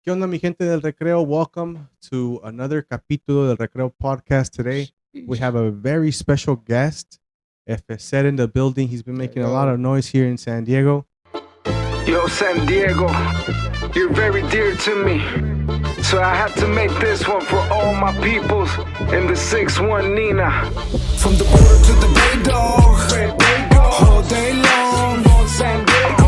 ¿Qué onda, mi gente del Recreo? Welcome to another Capitulo del Recreo podcast. Today, we have a very special guest, F-Cer in the building. He's been making a lot of noise here in San Diego. Yo, San Diego, you're very dear to me. So I had to make this one for all my peoples in the 6-1 Nina. From the border to the Bay Dog, all day long, San Diego.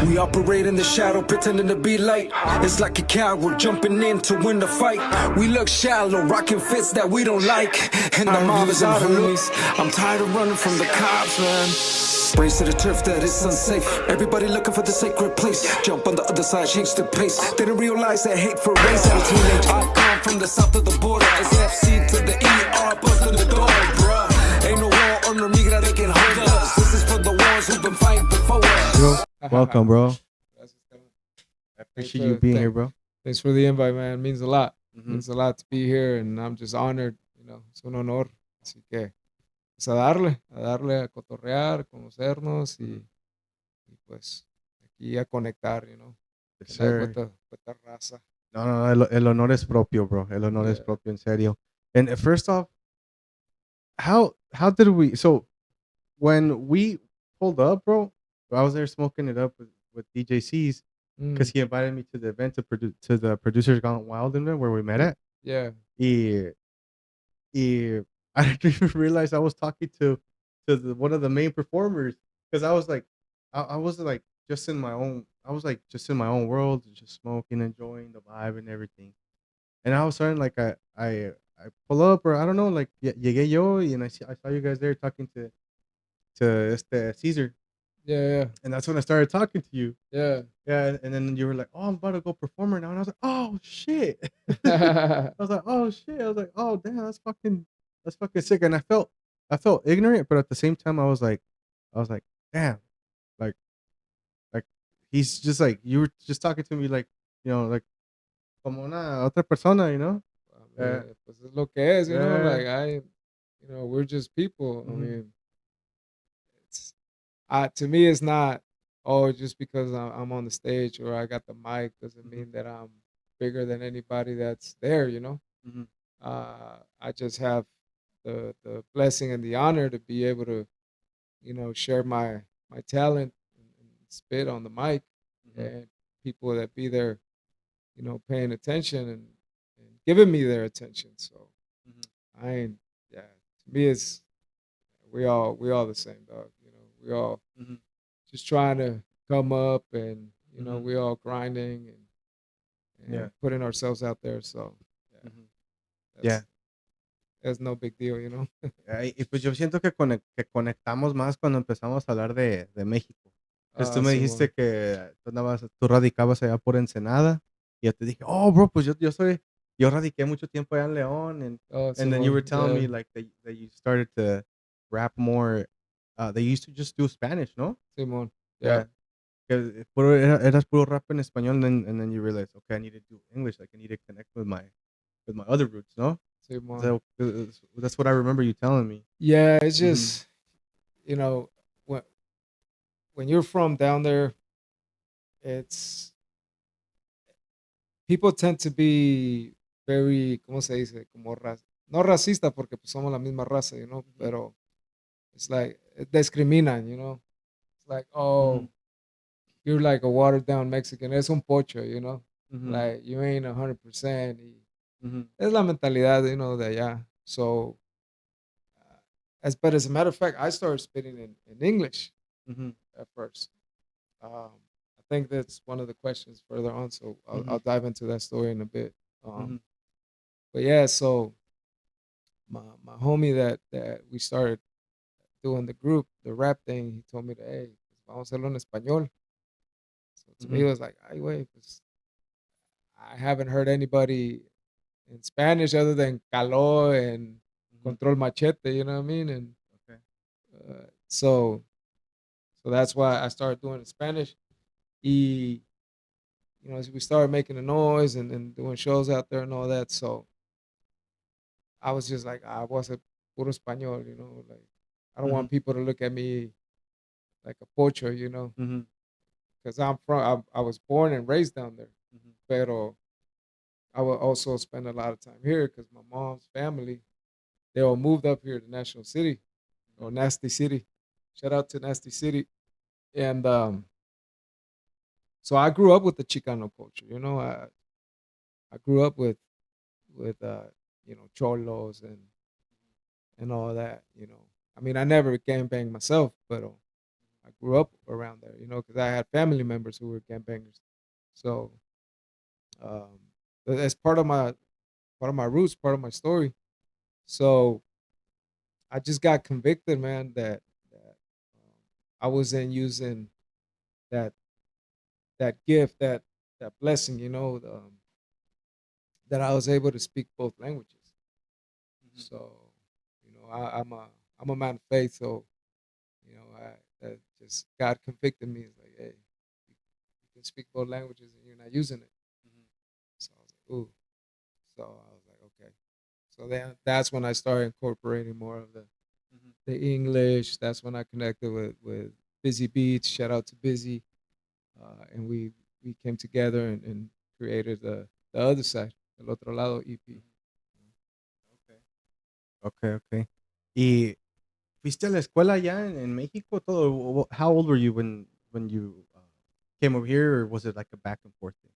We operate in the shadow, pretending to be light. It's like a coward jumping in to win the fight. We look shallow, rocking fits that we don't like. And the mob is out of homies. I'm tired of running from the cops, man. Brace to the turf that is unsafe. Everybody looking for the sacred place. Jump on the other side, change the pace. They don't realize that hate for race at a teenage. I come from the south of the border. It's FC to the ER, busting the door, bruh. Ain't no wall under migra that can hold us. This is for the ones who've been fighting before us. Welcome, bro. I appreciate you being here, bro. Thanks for the invite, man. It means a lot. Mhm. Means a lot to be here, and I'm just honored. Es un honor. Así que, pues a darle a cotorrear, conocernos y pues aquí a conectar, Yes, connect sir. with the raza. No, el honor es propio, bro. El honor es Yeah. propio, en serio. And first off, how did we? So when we pulled up, bro, I was there smoking it up with DJ C's because he invited me to the event to the Producers Gone Wild event where we met at. Yeah. Y I didn't even realize I was talking to one of the main performers because I was like, I was like just in my own, I was like just in my own world, just smoking, enjoying the vibe and everything. And all of a sudden, like I pull up, or I don't know, like llegué yo, and I saw you guys there talking to este Caesar, Yeah. and that's when I started talking to you. Yeah. Yeah, and then you were like, "Oh, I'm about to go perform right now," and I was like, "Oh shit!" I Yeah. was like, "Oh shit!" I was like, "Oh damn, that's fucking sick." And I felt ignorant, but at the same time, I was like, "Damn!" Like, like he's just like you were just talking to me, like like como una otra persona, you know? Pues es lo que es, Yeah. like we're just people. I Mhm. mean, it's to me, it's not, oh, just because I'm on the stage or I got the mic doesn't Mhm. mean that I'm bigger than anybody that's there. Mhm. I just have the blessing and the honor to be able to, share my talent and spit on the mic, Mhm. and people that be there, paying attention and giving me their attention. So Mhm. I ain't, yeah. To me, it's we all the same, dog. We all Mhm. just trying to come up, and Mhm. we all grinding and Yeah. putting ourselves out there. So yeah, Mhm. Yeah. that's that's no big deal. Y pues yo siento que conectamos más cuando empezamos a hablar de México. Entonces tú me dijiste Simón. que tú radicabas allá por Ensenada y yo te dije, oh, bro, pues yo radiqué mucho tiempo allá en León and then you were Simón, telling me like that you started to rap more. They used to just do Spanish, ¿no? Simón, yeah, Yeah. Que eras puro rap en español and then you realized, okay, I need to do English, like I need to connect with my other roots, no? Simón. So that's what I remember you telling me. Yeah, it's Mhm. just you know when when you're from down there, it's people tend to be very, ¿cómo se dice? Como no racista porque pues somos la misma raza. Mhm. Pero it's like discriminan. It's like, Mhm. oh, you're like a watered down Mexican. Es un pocho. Mhm. Like you ain't 100%. Mhm. Es la mentalidad, de allá. So, but as a matter of fact, I started spitting in English Mhm. at first. I think that's one of the questions further on. So I'll Mhm. dive into that story in a bit. Mhm. But yeah, so my homie that we started doing the group, the rap thing, he told me that, hey, pues, vamos a hacerlo en español. So to me, it Mhm. was like, ay, güey, pues I haven't heard anybody in Spanish other than Caló and Mhm. Control Machete, you know what I mean? And Okay. so that's why I started doing it in Spanish. Y, as we started making a noise and doing shows out there and all that. So I was just like, I was a puro español. Like I don't Mhm. want people to look at me like a pocho, Mhm. because I was born and raised down there. Mhm. Pero I would also spend a lot of time here because my mom's family, they all moved up here to National City or Nasty City. Shout out to Nasty City. And so I grew up with the Chicano culture. I grew up with cholos and all that. I mean, I never gang banged myself, but I grew up around there. Because I had family members who were gang bangers. So um, that's part of my roots, part of my story. So I just got convicted, man, that I wasn't using that that gift, that blessing, that I was able to speak both languages. So, I'm a man of faith. So, I that just God convicted me. It's like, hey, you can speak both languages and you're not using it. So I was like, ooh. So I was like, okay. So then that's when I started incorporating more of the English. That's when I connected with Busy Beats. Shout out to Busy, and we came together and created the other side, el otro lado EP. Okay, okay. Y fuiste a la escuela allá en México todo? How old were you when you came over here, or was it like a back and forth thing?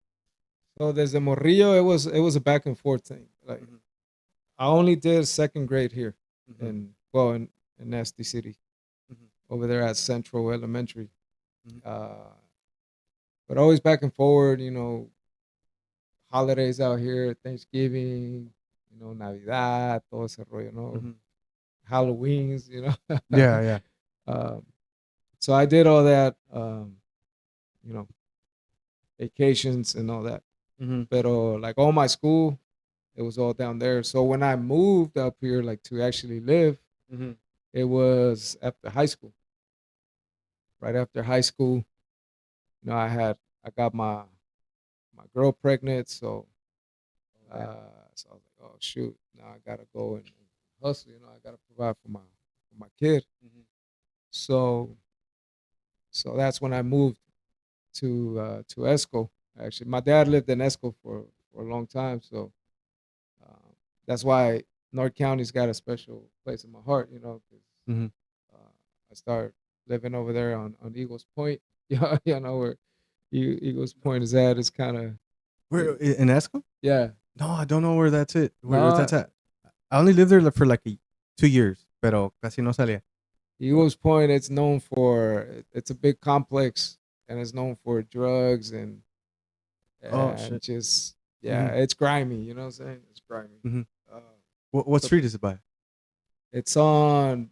So desde Morrillo, it was a back and forth thing. Like Mhm, I only did second grade here, mhm, in Nasty City mhm, over there at Central Elementary. mhm. Uh, but always back and forward. Holidays out here, Thanksgiving, Navidad, todo ese rollo, Mhm. Halloween's, Yeah, yeah. um, so I did all that, you know, vacations and all that. Mhm, Pero like all my school, it was all down there. So when I moved up here, like to actually live, mhm. it was after high school. Right after high school, I got my girl pregnant, so I was like, oh shoot, now I gotta go and hustle. I gotta provide for my kid. Mhm. So so that's when I moved to Esco. Actually, my dad lived in Esco for a long time, so um, that's why North County's got a special place in my heart. 'Cause, Mhm. uh, I started living over there on Eagles Point. Where Eagles Point is at. It's kind of Where in Esco? yeah. No, I don't know where that's it. Where No, that's at? I only lived there like, for like 2 years, pero casi no salía. Eagles Point, it's known for it's a big complex and it's known for drugs Oh and shit. just yeah, Mhm, it's grimy. You know what I'm saying? It's grimy. mhm. Uh, What so street is it by? it's on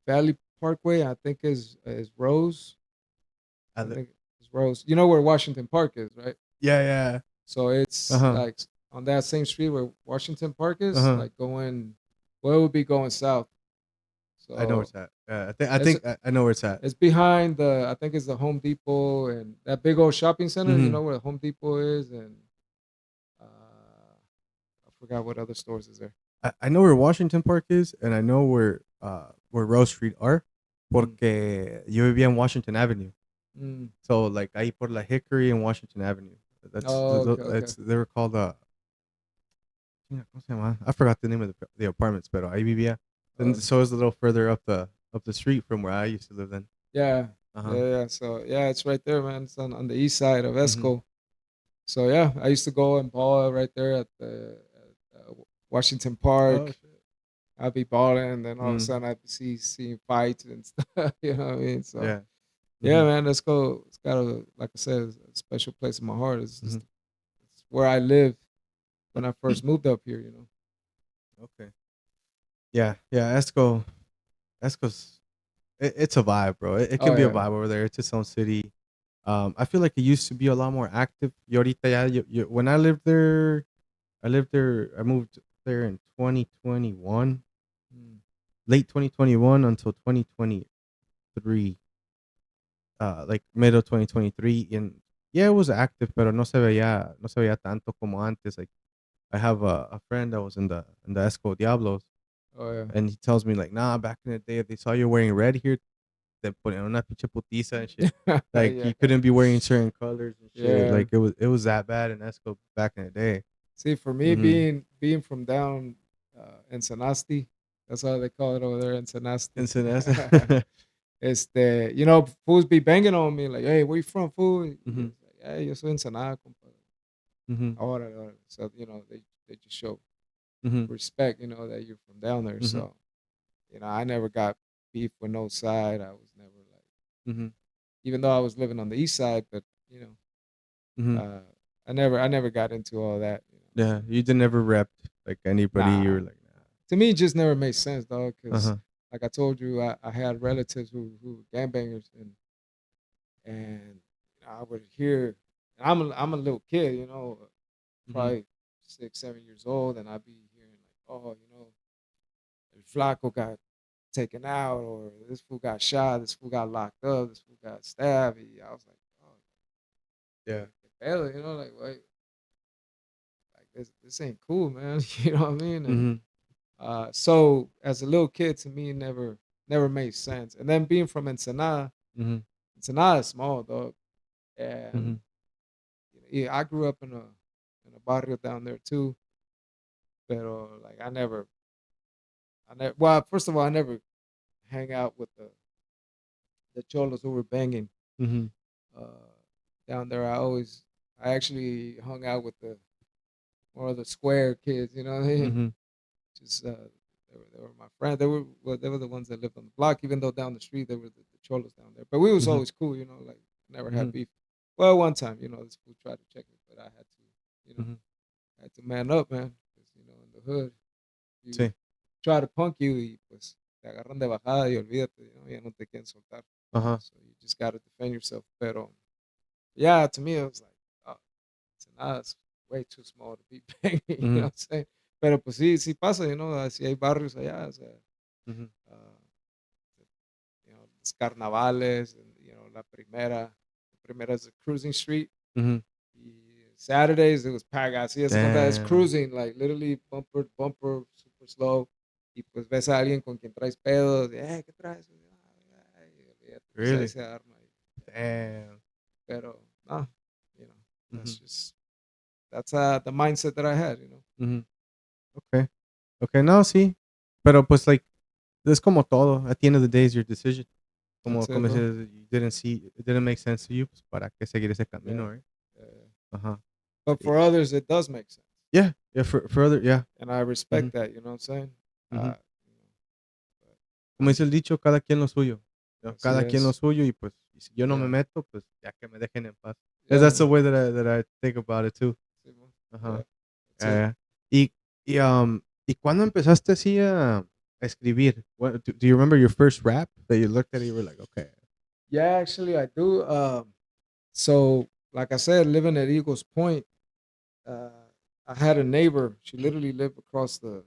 Valley Parkway. I think is Rose. I I li- think it's Rose. You know where Washington Park is, right? yeah, yeah. So Uh it's huh. like on that same street where Washington Park Uh is, huh. like going, well, it would be going south. I know where So it's at. I it's think I know where it's at. it's behind I think it's the Home Depot and that big old shopping center. You Mhm. know where the Home Depot is, and I forgot what other stores is there. I know where Washington Park is, and I know where Rose Street are, Mm. porque yo vivía en Washington Avenue. Mm. So like ahí por la Hickory and Washington Avenue. Oh, okay, okay. It's they were called ¿cómo se llama? I forgot the name of the apartments, pero ahí vivía. Then Oh, so it's a little further up the street from where I used to live then. yeah, Uh huh. yeah, yeah. So yeah, it's right there, man. It's on the east side of Mhm. Esco. So yeah, I used to go and ball right there at Washington Oh Park. shit. I'd be balling, and then all of a Mm. sudden I'd see seeing fights and stuff. You know what I mean? So Yeah. yeah, Mhm. man, let's go. It's got like I said, a special place in my heart. It's Mhm. just it's where I lived when I first moved up here. Okay. Yeah. Yeah. Esco's it's a vibe, bro. It Oh can be a yeah. vibe over there. It's its own city. I feel like it used to be a lot more active. Y ahorita ya, when I moved there in 2021, Mm. late 2021 until 2023, like middle 2023. And yeah, it was active, pero no se veía tanto como antes. Like I have a friend that was in the Esco Diablos, Oh yeah. and he tells me like, nah, back in the day, if they saw you wearing red here, te ponían una pinche putiza and shit. Like Yeah. you couldn't be wearing certain colors and shit. Yeah. Like it was that bad in Esco back in the day. See, for me, Mhm. being from down Ensenasti, that's how they call it over there, Ensenasti. Ensenada. Fools be banging on me like, "Hey, where you from, fool?" Y Mhm. it's like, "Hey, yo soy Ensenada, compa." Mhm. Órale, órale. So, they just show Mhm. respect, that you're from down there. Mhm. So, I never got beef with no side. I was never like, Mhm. even though I was living on the east side, but Mhm. uh, I never got into all that. Yeah, you did never rep like anybody. You Nah, were like, to me, it just never made sense, dog. nah. Because Uh-huh. like I told you, I had relatives who were gangbangers, and I would hear. I'm a little kid, Mhm. probably 6, 7 years old, and I'd be hearing like, oh, El Flaco got taken out, or this fool got shot, this fool got locked up, this fool got stabbed. I was like, oh, Yeah. que pedo, like, wait, like this ain't cool, man. You know what I mean? And Mhm. so as a little kid, to me, never made sense. And then being from Ensenada, Mhm. Ensenada is small, dog, and Mhm. yeah, I grew up in a barrio down there too. But like I never. Well, first of all, I never hang out with the cholos who were banging Mhm. uh, down there. I actually hung out with the more of the square kids. You know what I mean? Mhm. Just they were my friends. They were the ones that lived on the block. Even though down the street they were the cholos down there. But we was Mhm. always cool. Like never had Mhm. beef. Well, one time, this fool tried to check me, but I had to, Mhm. man up, man. 'Cause, in the hood, you Sí. try to punk you, y pues te agarran de bajada y olvídate, ya no te quieren soltar. Uh-huh. So you just got to defend yourself. Pero yeah, to me it was like, oh, it's way too small to be banging. You know Mhm. what I'm saying? Pero pues sí, sí pasa, así hay barrios allá, o sea, Mhm. uh, los carnavales, and, la primera is a cruising street. Mhm. Y Saturdays it was packed. Así es cuenta, es Damn. cruising, like literally bumper to bumper, super slow. Y pues ves a alguien con quien traes pedos, ¿qué traes? Ay, olvídate, pues ahí Really? se arma. Damn. Pero, no, Mhm. that's the mindset that I had. Mhm. Okay. Okay, no, sí. Pero pues like es como todo. At the end of the day, it's your decision. Como That's it, como bro. dices, you didn't see it didn't make sense to you, pues para qué seguir ese Yeah, camino, right? yeah. Ajá. But Y for others, it does make sense. yeah, yeah, for other yeah. And I Ujú, respect that, you know what I'm saying? ujú. But Como dice el dicho, cada quien lo suyo. ¿No? así Cada quien lo es. suyo y pues y si yo no me Yeah, meto, pues ya que me dejen en paz. yeah, That's the way that I think about it too. sí, mo. Yeah, Ajá. that's it. Y ¿y cuándo empezaste así a escribir? Do you remember your first rap that you looked at it, you were like, "Okay." Yeah, actually, I do. So, like I said, living at Eagles Point, uh, I had a neighbor. She literally lived across the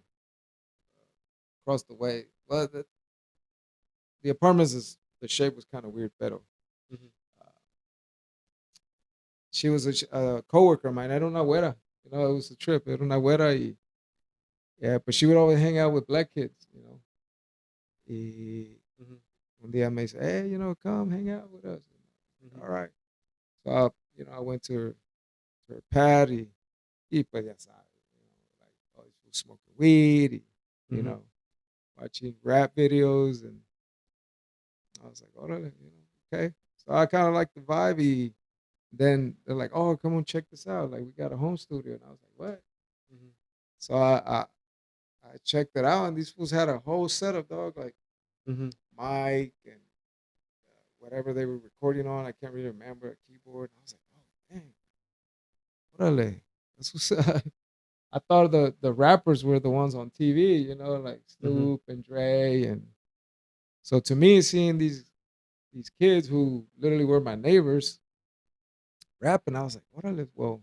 way. Well, the apartments the shape was kind of weird, but Mhm, she was a coworker of mine. I don't know where. It was a trip. I don't know where. Yeah, but she would always hang out with black kids. Y mhm, un día me dice, hey, come hang out with us. mhm, All right. So, I went to her pad, y pues ya sabes, like always was smoking weed, you mhm, know, watching rap videos, and I was like, órale, okay. So I kind of like the vibe. Then they're like, oh, come on, check this out. Like we got a home studio, and I was like, what? mhm, So I checked it out, and these fools had a whole setup, dog, like mhm, mic and whatever they were recording on. I can't really remember a keyboard. I was like, oh, dang, órale. This was I thought the rappers were the ones on TV, like mhm, Snoop and Dre, and so to me, seeing these kids who literally were my neighbors rapping, I was like, "What? Well,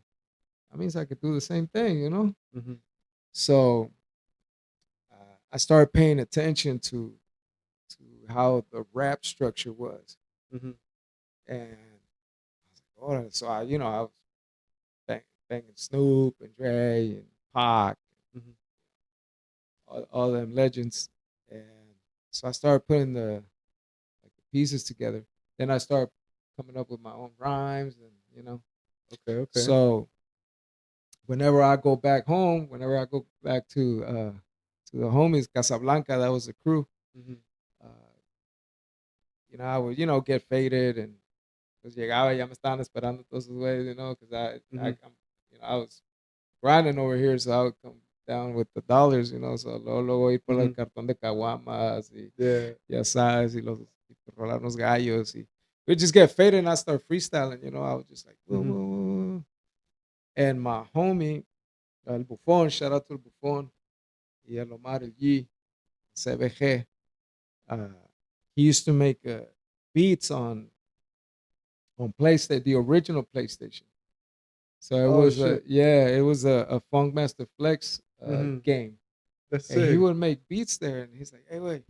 that means I could do the same thing." mhm, So I started paying attention to how the rap structure was, mhm, and so I was banging Snoop and Dre and Pac, mhm, all them legends, and so I started putting the pieces together. Then I start coming up with my own rhymes, and Okay, okay. so whenever I go back home, whenever I go back to the homies, Casablanca, that was the crew. Mhm. Uh, I would, get faded and pues llegaba, ya me estaban esperando todos esos güeyes, because Mhm. I was grinding over here, so I would come down with the dollars, so luego ir por el Mhm. cartón de caguamas y Yeah. ya sabes, y rolar unos gallos y we just get faded and I start freestyling, I was just like, whoa, Mhm. whoa, whoa, whoa. And my homie, el Bufón, shout out to el Bufón, y el Omar el G, CBG, uh, he used to make beats on PlayStation, the original PlayStation. So it Oh, was shit. it was a Funkmaster Flex Mhm. game, That's and he sick. would make beats there, and he's like, "Hey, wait,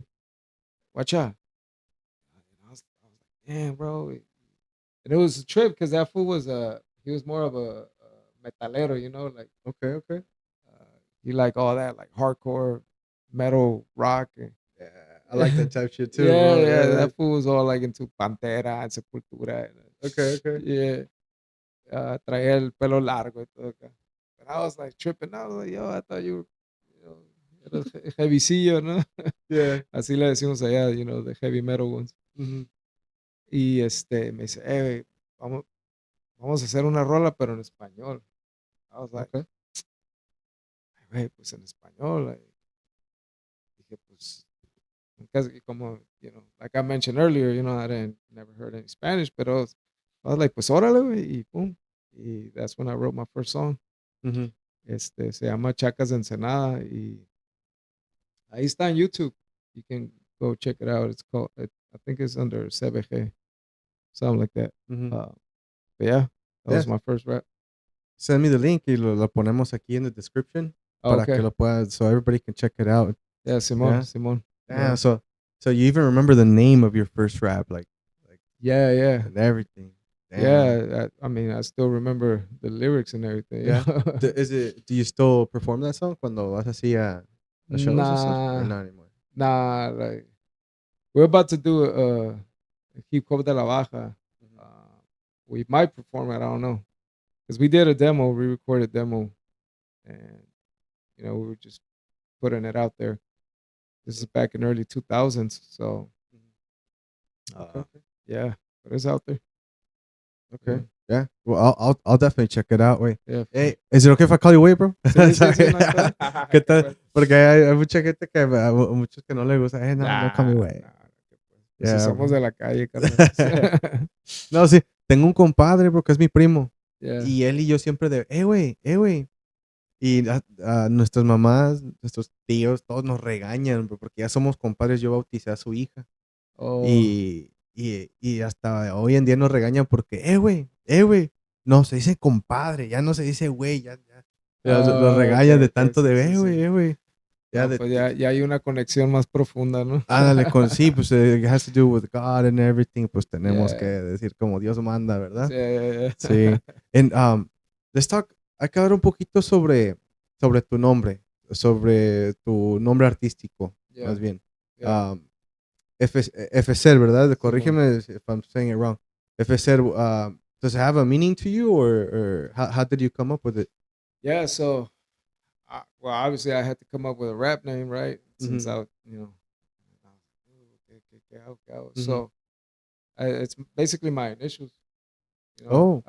watch out!" And I was like, "Damn, bro!" And it was a trip because that fool was he was more of a metalero, like Okay, okay. he like all that like hardcore metal rock. And, Yeah, I like that type shit too, yeah, bro. yeah, Yeah. that fool was all like into Pantera and Sepultura. Okay, okay. Yeah, traía el pelo largo y todo acá. And I was like tripping out. I was like, yo, I thought you know, eras heavycillo, ¿no? Yeah. Así le decimos allá, the heavy metal ones. Mhm. Y me dice, vamos, vamos a hacer una rola, pero en español. I was like, Okay. güey, pues en español. Dije, pues, casi como, like I mentioned earlier, I didn't never heard any Spanish, pero I was like, pues órale, güey, y pum. Y that's when I wrote my first song. Mhm. Se llama Chacas de Ensenada y ahí está en YouTube. You can go check it out. It's called, I think it's under CBG, something like that. Mhm. But yeah, that was Yes. my first rap. Send me the link y lo ponemos aquí in the description Oh, para que okay. lo puedas, so everybody can check it out. Yeah, Simon, Yeah. Simon. Yeah. Yeah. So you even remember the name of your first rap, like Yeah, yeah. and everything. Damn. Yeah, I mean, I still remember the lyrics and everything. Yeah. Do you still perform that song cuando vas así a shows and stuff, or Nah, not anymore? nah, like, we're about to do a Hip Hop de la Baja. Mhm. We might perform it, I don't know. Because we did a demo, we recorded demo, and, we were just putting it out there. This is Mhm. back in early 2000s, so Mhm. Okay. uh, yeah, but it's out there. Yeah, Okay. Yeah. Well, I'll definitely check it out. Wait. yeah. Hey, is it okay if I call you Wade, bro? Sí, sí, sí, Sorry. no hay pedo. ¿Qué ¿Qué tal? pues? Porque hay mucha gente que a muchos que no les gusta. No, don't call me Nah, Wade. nah, ¿qué pues? Pues si Yeah, somos bro. de la calle, carnal. No, sí. Tengo un compadre, bro, que es mi primo. Yeah. Y él y yo siempre güey, güey. Y a nuestras mamás, nuestros tíos, todos nos regañan, bro, porque ya somos compadres. Yo bauticé a su hija. Oh, Y hasta hoy en día nos regañan porque, güey. No, se dice compadre, ya no se dice güey, ya. Los regañan okay, de okay, tanto sí, de, sí, sí. güey. Ya No, pues ya hay una conexión más profunda, ¿no? ándale con sí, pues it has to do with God and everything, pues tenemos que Yeah. decir como Dios manda, ¿verdad? Sí, yeah, Sí. yeah. And let's talk, hay que hablar un poquito sobre tu nombre, sobre tu nombre artístico, Yeah, más bien. yeah. Um, F-Cer, ¿verdad? Simón. Corrígeme if I'm saying it wrong. F-Cer, does it have a meaning to you, or how did you come up with it? Yeah, so well, obviously I had to come up with a rap name, right? Since Mhm. I was like, "Ooh, okay, okay." Mhm. So it's basically my initials, Oh.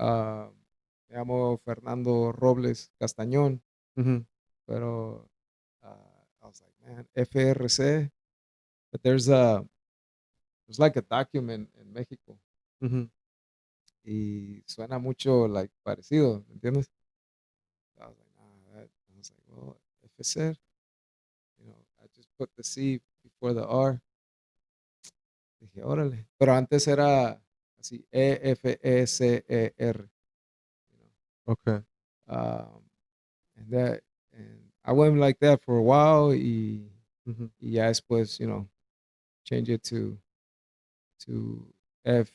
Me llamo Fernando Robles Castañón, Mhm. pero I was like, man, FRC. But there's like a document in Mexico Mhm. y suena mucho like parecido, ¿me entiendes? I was like, nah, I was like, well, F-Cer, I just put the C before the R. Dije, órale. Pero antes era así, Efecer. You know. Okay. Um, and I went like that for a while Mhm. y ya después, change it to F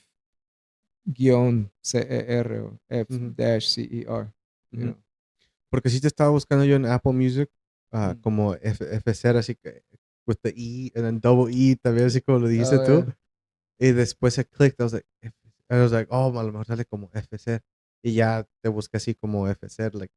guión CER o F Mhm. dash CER, you Mhm. know. Porque sí te estaba buscando yo en Apple Music, Mm. como F-Cer, así que with the E and then double E, también así como lo dijiste Oh, tú. yeah. Y después se clicked, I was like, oh, a lo mejor sale como F-Cer. Y ya te busqué así como F-Cer, like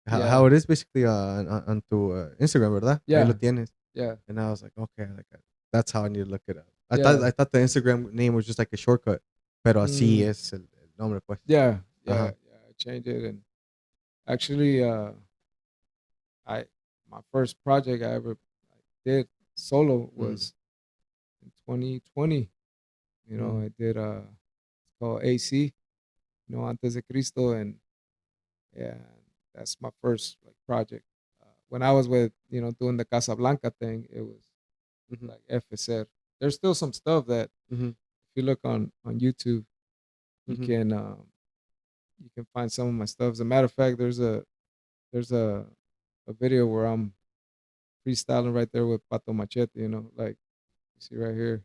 Yeah. how it is basically on tu Instagram, ¿verdad? Ahí lo Yeah. tienes. Yeah. And I was like, okay, like that's how I need to look it up. Yeah. I thought the Instagram name was just like a shortcut, pero así Mm. es el nombre, pues. Yeah. Yeah. Ajá. Yeah. I changed it, and actually, I my first project I ever did solo Mhm. was in 2020. You know, Mhm. I did it's called AC. You know, Antes de Cristo, and yeah, that's my first like project. When I was with doing the Casablanca thing, it was Mhm. like F-Cer. There's still some stuff that Mhm. if you look on YouTube, you Mhm. can you can find some of my stuff. As a matter of fact, there's a video where I'm freestyling right there with Pato Machete. You know, like you see right here.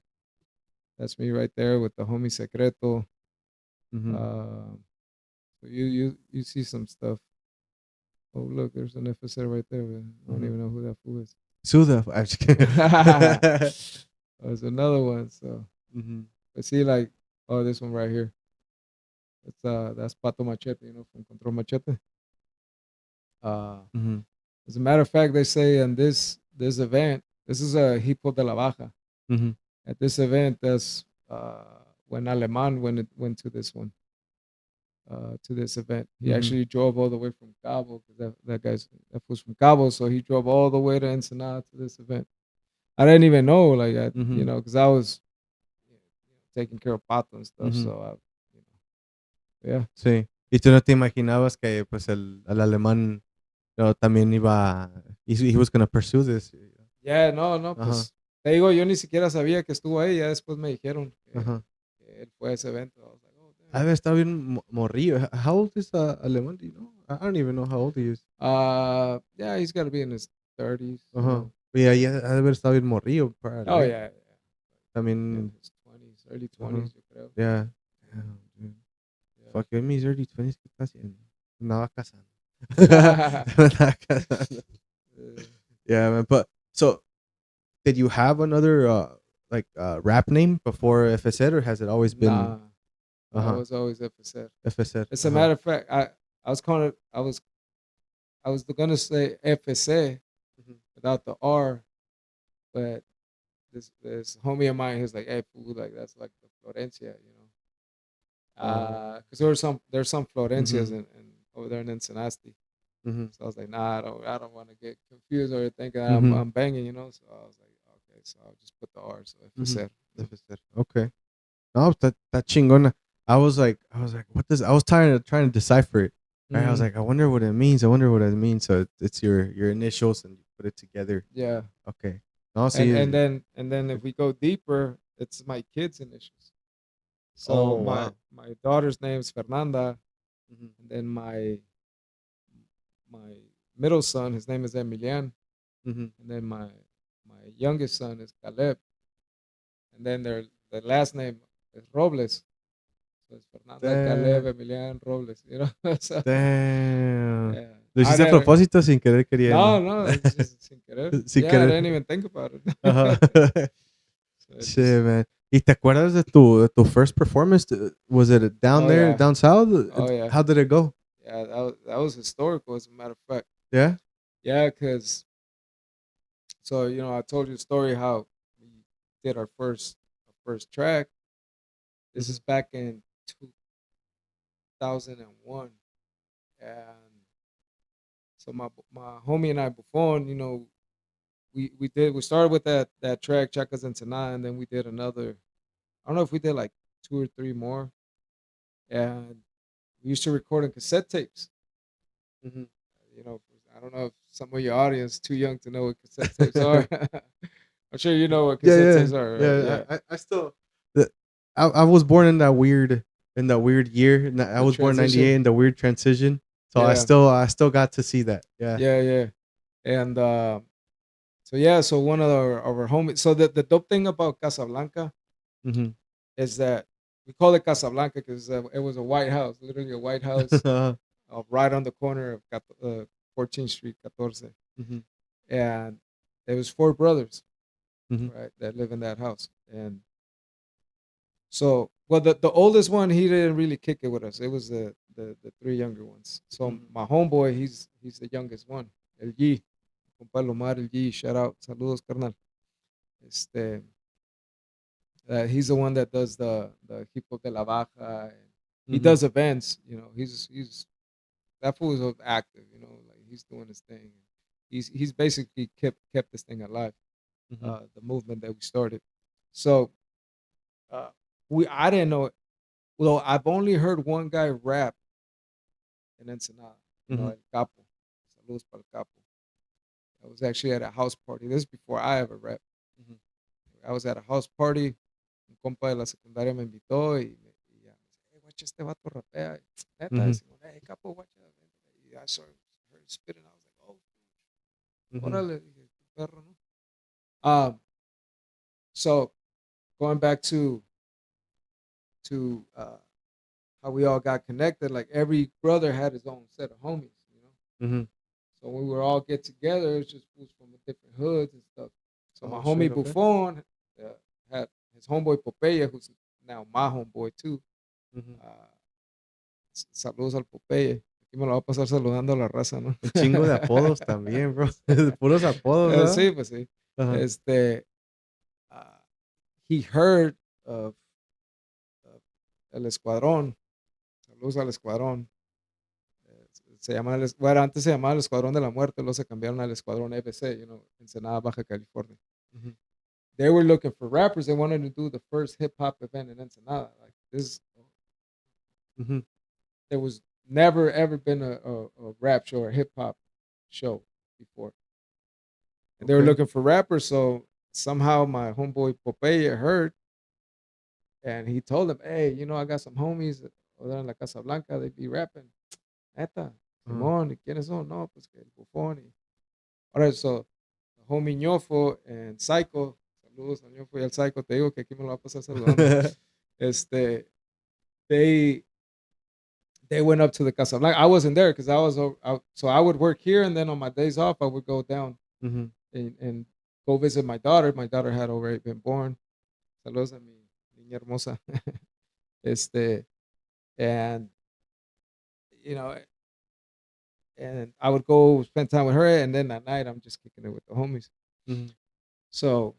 That's me right there with the homie Secreto. Mhm. Uh, so you see some stuff. Oh look, there's an F-Cer right there. Man. I don't Mhm. even know who that fool is. Suda. I'm just kidding. There's another one. So, Mhm. but see, like, oh, this one right here. That's Pato Machete, from Control Machete. Uh, Mhm. as a matter of fact, they say in this event, this is a Hipo de la Baja. Mhm. At this event, that's when Aleman went to this one, to this event. He Mhm. actually drove all the way from Cabo because that was from Cabo, so he drove all the way to Ensenada to this event. I didn't even know, like, Mhm. because I was taking care of Pato and stuff. Mhm. So, yeah. Sí. Y tú no te imaginabas que pues el alemán también iba he was gonna pursue this. Yeah, no, no, Ajá. pues te digo, yo ni siquiera sabía que estuvo ahí. Ya después me dijeron Ajá. que él fue a ese evento. I was like, oh, Ha de haber estado bien morrillo. How old is alemán? Do you know? I don't even know how old he is. damn. Yeah, he's got to be in his 30s, Ajá. Y ahí ha de haber estado bien morrillo, probably, Oh, right? yeah, in También, his 20s, early ajá. 20s, yo creo. Yeah. Damn, dude. Yeah. Fuck, yo en mis early 20s, ¿qué estás haciendo? Andaba casando. Me andaba casando. Uh, Yeah, man. But, so, did you have another, rap name before F-Cer, or has it always been, nah, I uh-huh, was always F-Cer. F-Cer? As a Uh-huh. matter of fact, I was calling it, I was gonna say F-Cer Mhm. without the R, but this homie of mine, he's like, "Hey, fool, like that's like the Florencia, you know." Oh. Because there's some Florencias Mhm. in over there in Ensenada. Mhm. So I was like, nah, I don't want to get confused or thinking Mhm. I'm banging, you know. So I was like, okay, so I'll just put the R. So if Mhm. said, F-Cer. Okay. No, that chingona. I was like, what does? I was trying to decipher it. Right? I was mm, like, I wonder what it means. I wonder what it means. So it's your initials and you put it together. yeah, Okay. No, and see. if we go deeper, it's my kids' initials. So Oh my wow. my daughter's name is Fernanda, Mhm. and then my middle son, his name is Emilian, Mhm. and then my youngest son is Caleb, and then their last name is Robles. So it's Fernanda Caleb Damn. Emilian Robles, you know. So Damn. yeah, Lo I hiciste a never. propósito sin querer No, queriendo. no, it's just sin querer. Sin Yeah, I querer. didn't even think about Ajá. it. So it just. Shit, man. ¿Y te acuerdas de tu first performance? Was it down Oh there, yeah. down south? Oh yeah. How did it go? Yeah, that was historical, as a matter of fact. Yeah. Yeah, because so I told you the story how we did our first track. This Mhm. is back in 2001, and so my homie and I Buffon, we started with that track Chacas and Tana, and then we did another. I don't know if we did like two or three more, and we used to record on cassette tapes. Mhm. You know, I don't know if some of your audience too young to know what cassette tapes are. I'm sure you know what Yeah, cassette yeah, tapes are, right? yeah. Yeah, I still the I was born in that weird year. I the was born in '98 transition. in the weird transition. So I Yeah, still I still got to see that. Yeah. yeah, yeah. And so yeah, so one of our homies. So the dope thing about Casablanca Mhm. is that we call it Casablanca because it was a white house, literally a white house, right on the corner of 14th Street, 14. Mhm. And there was four brothers, Mhm. right, that live in that house. And so, well, the oldest one, he didn't really kick it with us. It was the the three younger ones. So Mhm. my homeboy, he's the youngest one. El G, compa Lomar, el G, shout out, saludos, carnal. Este, he's the one that does the hip hop de la Baja. And he Mhm. does events. He's that fool is active. Like he's doing his thing. He's basically kept this thing alive. Mhm. The movement that we started. So uh, I didn't know. Well, I've only heard one guy rap in Ensenada. Mhm. El Capo. Saludos para el Capo. I was actually at a house party. This is before I ever rap. Mhm. I was at a house party. Un compa de la secundaria me invitó y ya me dice, hey, guacha, este vato rapea. Neta, Mhm. decimos, hey, Capo, guacha. Y I saw her spitting. I was like, oh, Mhm. órale, dije, qué perro, ¿no? So going back to how we all got connected, like every brother had his own set of homies. Mhm. So when we were all get together, it's just fools from different hoods and stuff. So my Oh, shit, homie okay. Buffon had his homeboy Popeye, who's now my homeboy too. Mhm. Uh, Saludos al Popeye. Aquí me lo va a pasar saludando a la raza, ¿no? Un chingo de apodos también, bro. Puros apodos, ¿verdad? Sí, pues sí. Ajá. Este, uh, he heard of El Escuadrón. Saludos al Escuadrón. Bueno, antes se llamaba el Escuadrón de la Muerte, luego se cambiaron al Escuadrón F-Cer, Ensenada, Baja California. Mhm. They were looking for rappers. They wanted to do the first hip hop event in Ensenada. Like this, Mhm. there was never ever been a rap show or hip hop show before, and they were Okay. looking for rappers. So somehow my homeboy Popeye heard, and he told them, "Hey, I got some homies over there in La Casa Blanca. They be rapping. Neta, Uh-huh. Simón, ¿y quiénes son? No, pues que el Bufón. All right, so homie Ñofo and Psycho, saludos a Ñofo y al Psycho, te digo que aquí me lo va a pasar saludando. Este, they they went up to the Casablanca. I wasn't there because I was out, so I would work here, and then on my days off, I would go down Mhm. and go visit my daughter. My daughter had already been born. Saludos a mi niña hermosa. Este, and you know, and I would go spend time with her, and then at night I'm just kicking it with the homies. Mhm. So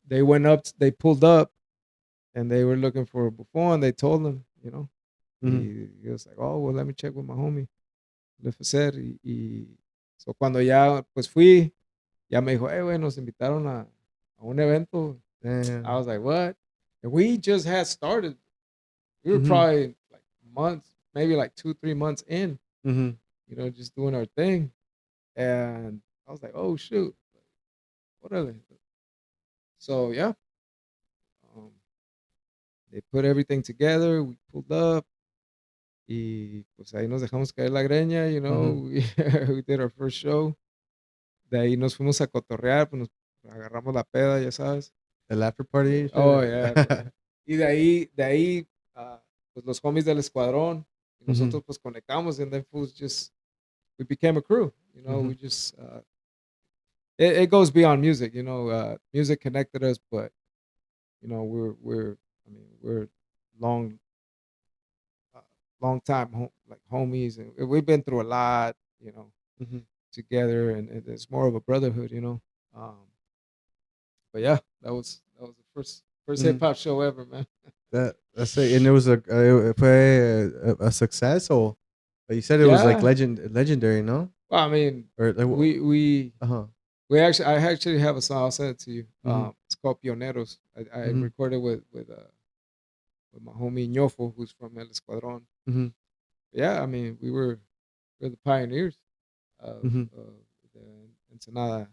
they went up, they pulled up, and they were looking for a Buffon. They told him. Mhm. He was like, oh, well, let me check with my homie, el F-Cer. So cuando ya, pues fui, ya me dijo, hey, güey, nos invitaron a un evento. I Damn. was like, what? And we just had started. We were Mhm. probably like months, maybe like 2, 3 months in, Mhm. just doing our thing. And I was like, oh, shoot. What are they? So, yeah, um, they put everything together. We pulled up. Y pues ahí nos dejamos caer la greña, Mhm. we did our first show. De ahí nos fuimos a cotorrear, pues nos agarramos la peda, ya sabes. El after party and Oh, shit. yeah, man. Y de ahí, pues los homies del escuadrón, y Mhm. nosotros pues conectamos, and then fools we became a crew, we Mhm. just, it goes beyond music, music connected us, but, we're long, uh, long time, like homies, and we've been through a lot, Mhm. together, and it's more of a brotherhood. Um, but yeah, that was the first hip Mhm. hop show ever, man. That's it. And it was fue a success, or you said it was like Yeah. legendary, no? Well, I mean, Or like, we we uh-huh. I actually have a song. I'll send it to you. Mhm. It's called Pioneros. I Mhm. recorded with my homie Ñofo, who's from El Escuadrón. Mhm. Yeah, I mean, we're the pioneers Mhm. of the Ensenada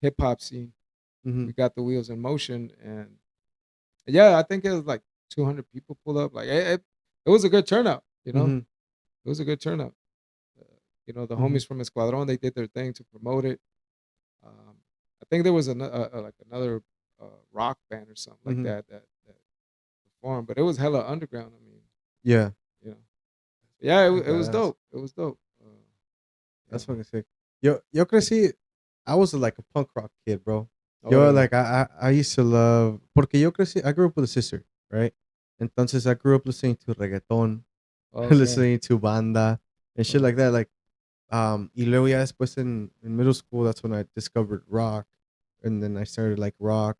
hip hop scene. We Mhm. got the wheels in motion, and yeah, I think it was like 200 people pulled up. Like it was a good turnout. Mhm. It was a good turnout. The Mhm. homies from Escuadron, they did their thing to promote it. Um, I think there was like another rock band or something like Mhm. that performed, but it was hella underground. I mean, Yeah. you know, yeah, That's it was badass. dope. It was dope. Yeah, That's fucking sick. Yo crecí. I was like a punk rock kid, bro. Yo órale, like I used to love porque yo crecí. I grew up with a sister, right? Entonces I grew up listening to reggaeton. Okay. listening to banda and shit like Oh, that. Like, y luego ya después in middle school, that's when I discovered rock, and then I started like rock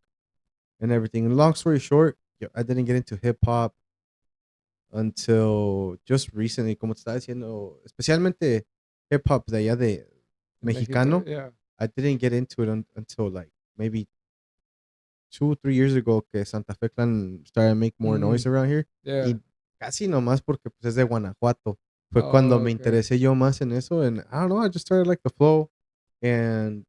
and everything. And long story short, I didn't get into hip hop until just recently, como te estaba diciendo, especialmente hip hop de allá de in Mexico, mexicano. yeah. I didn't get into it until like maybe 2 3 years ago que Santa Fe Clan started to make more noise Mm, around here. yeah. Y casi nomás porque pues es de Guanajuato. Fue cuando Oh, me okay. interesé yo más en eso. And I don't know, I just started like the flow. And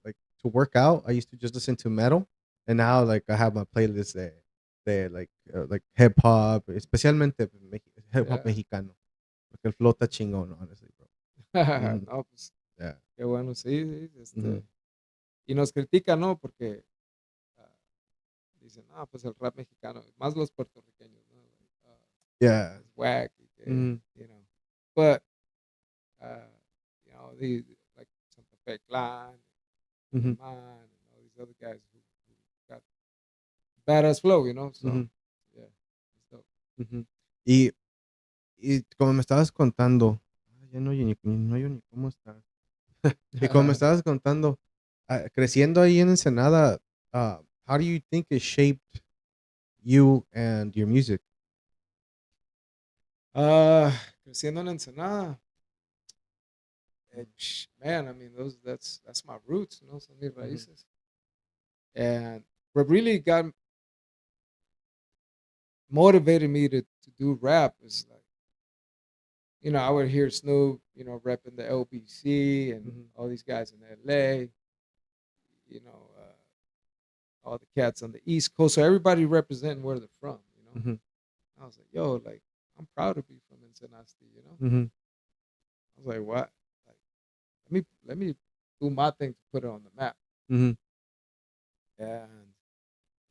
like to work out, I used to just listen to metal. And now like I have my playlist de like hip hop, especialmente hip hop Yeah. mexicano. Porque el flow está chingón, honestly, bro. Mhm. No, pues, Yeah. qué bueno, sí, sí, Mhm. y nos critican, ¿no? Porque, ah, dicen: "Ah, pues el rap mexicano", más los puertorriqueños, ¿no? Like, Yeah. es wack y que, Mhm. but, uh, the like Santa Fe Clan, Mhm. Alemán, and all these other guys who got badass flow, so, Mhm. yeah, it's dope. Mhm. Y Y como me estabas contando, ya no oye no oye ni cómo estás. Y como me estabas contando, creciendo ahí en Ensenada, how do you think it shaped you and your music? Creciendo en Ensenada, man, I mean, that's my roots, son mis Mhm, raíces. And what really got motivated me to do rap is like, I would hear Snoop, repping the LBC and mhm, all these guys in LA, all the cats on the East Coast. So everybody representing where they're from. mhm, I was like, yo, like, I'm proud to be from Ensenada. mhm, I was like, what? Like, let me do my thing to put it on the map. mhm, And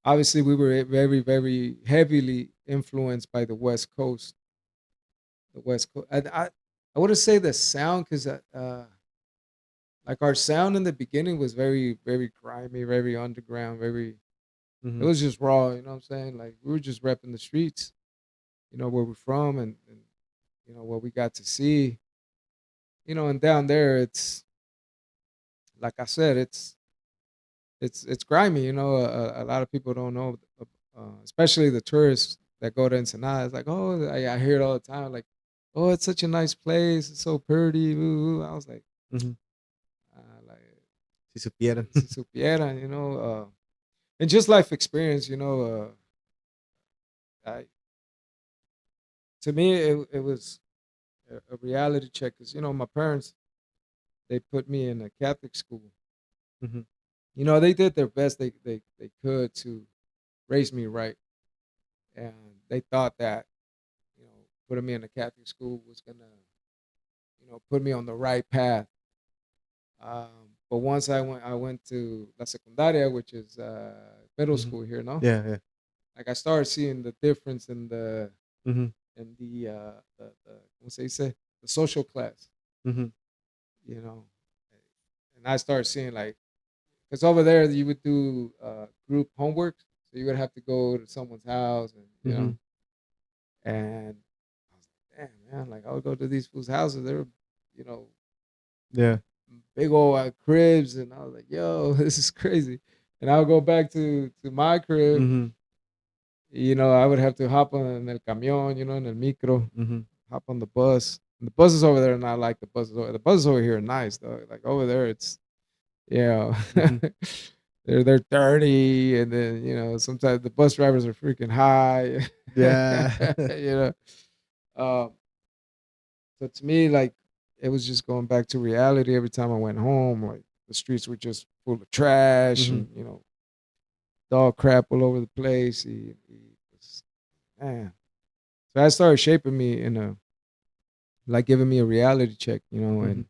obviously we were very, very heavily influenced by the West Coast. The West Coast. I wouldn't say the sound because like our sound in the beginning was very, very grimy, very underground, very. It mhm. was just raw. You know what I'm saying? Like we were just repping the streets. Where we're from and what we got to see. And down there it's like I said, it's grimy. A lot of people don't know, especially the tourists that go to Ensenada. It's like, oh, I hear it all the time. Like, oh, it's such a nice place. It's so pretty. Ooh, ooh." I was Ujú. like, Si supieran. si supieran, and just life experience. I, to me, it was a reality check because my parents they put me in a Catholic school. Ujú, They did their best they could to raise me right, and they thought that putting me in a Catholic school was gonna put me on the right path. But once I went to la secundaria, which is middle ujú. school here, no, Yeah, yeah. like I started seeing the difference Ujú, in the ¿cómo se dice? The social class, ujú, you know, and I started seeing like because over there you would do group homework, so you would have to go to someone's house and ujú. and I was like, damn man, like I would go to these fools' houses, they were you know Yeah. big old cribs, and I was like, yo, this is crazy. And I would go back to my crib. Ujú, I would have to hop on el camión, in el micro, ujú, hop on the bus. And the buses over there, are not like the buses. The buses over here are nice though. Like over there, it's yeah, ujú. they're dirty, and then sometimes the bus drivers are freaking high. Yeah. you know, um, so to me, like it was just going back to reality every time I went home. Like the streets were just full of trash Mhm, and dog crap all over the place. Man. So that started shaping me like giving me a reality check, mhm,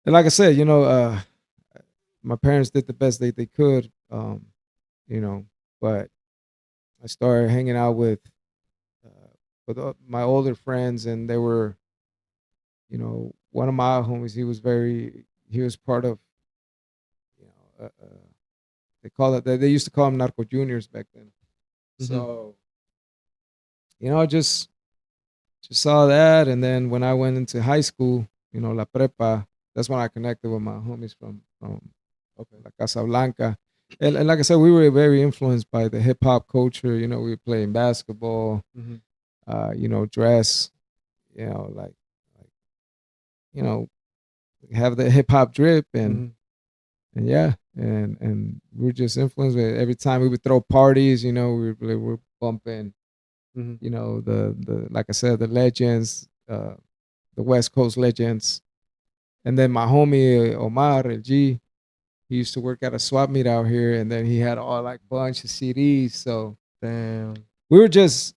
and like I said, my parents did the best they could, you know, but I started hanging out with my older friends, and they were, one of my homies. He was part of, you know, they call it. They used to call them narco juniors back then. mhm, So, just just saw that, and then when I went into high school, la prepa, that's when I connected with my homies from Okay. La Casa Blanca. And like I said, we were very influenced by the hip hop culture. We were playing basketball, Mhm. dress, like you know, have the hip hop drip, and Mhm. yeah, and we were just influenced with every time we would throw parties. We were bumping, Mhm. the like I said, the legends, the West Coast legends, and then my homie Omar El G. He used to work at a swap meet out here, and then he had all like bunch of CDs. So Damn. we were just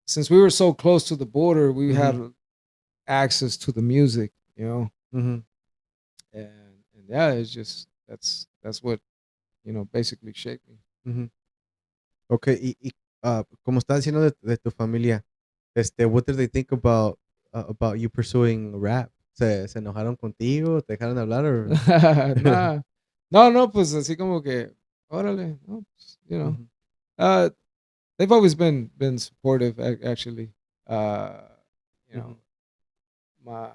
since we were so close to the border, we had Mhm. access to the music. Mhm. And yeah, it's just that's what basically shaped me. Mhm. Okay, como estás diciendo de tu familia, what did they think about you pursuing rap? ¿Se enojaron contigo? ¿Te dejaron de hablar or? Nah, no, pues así como que, órale, no, pues, Mhm. uh, they've always been supportive, actually. Uh, you know, Mhm. my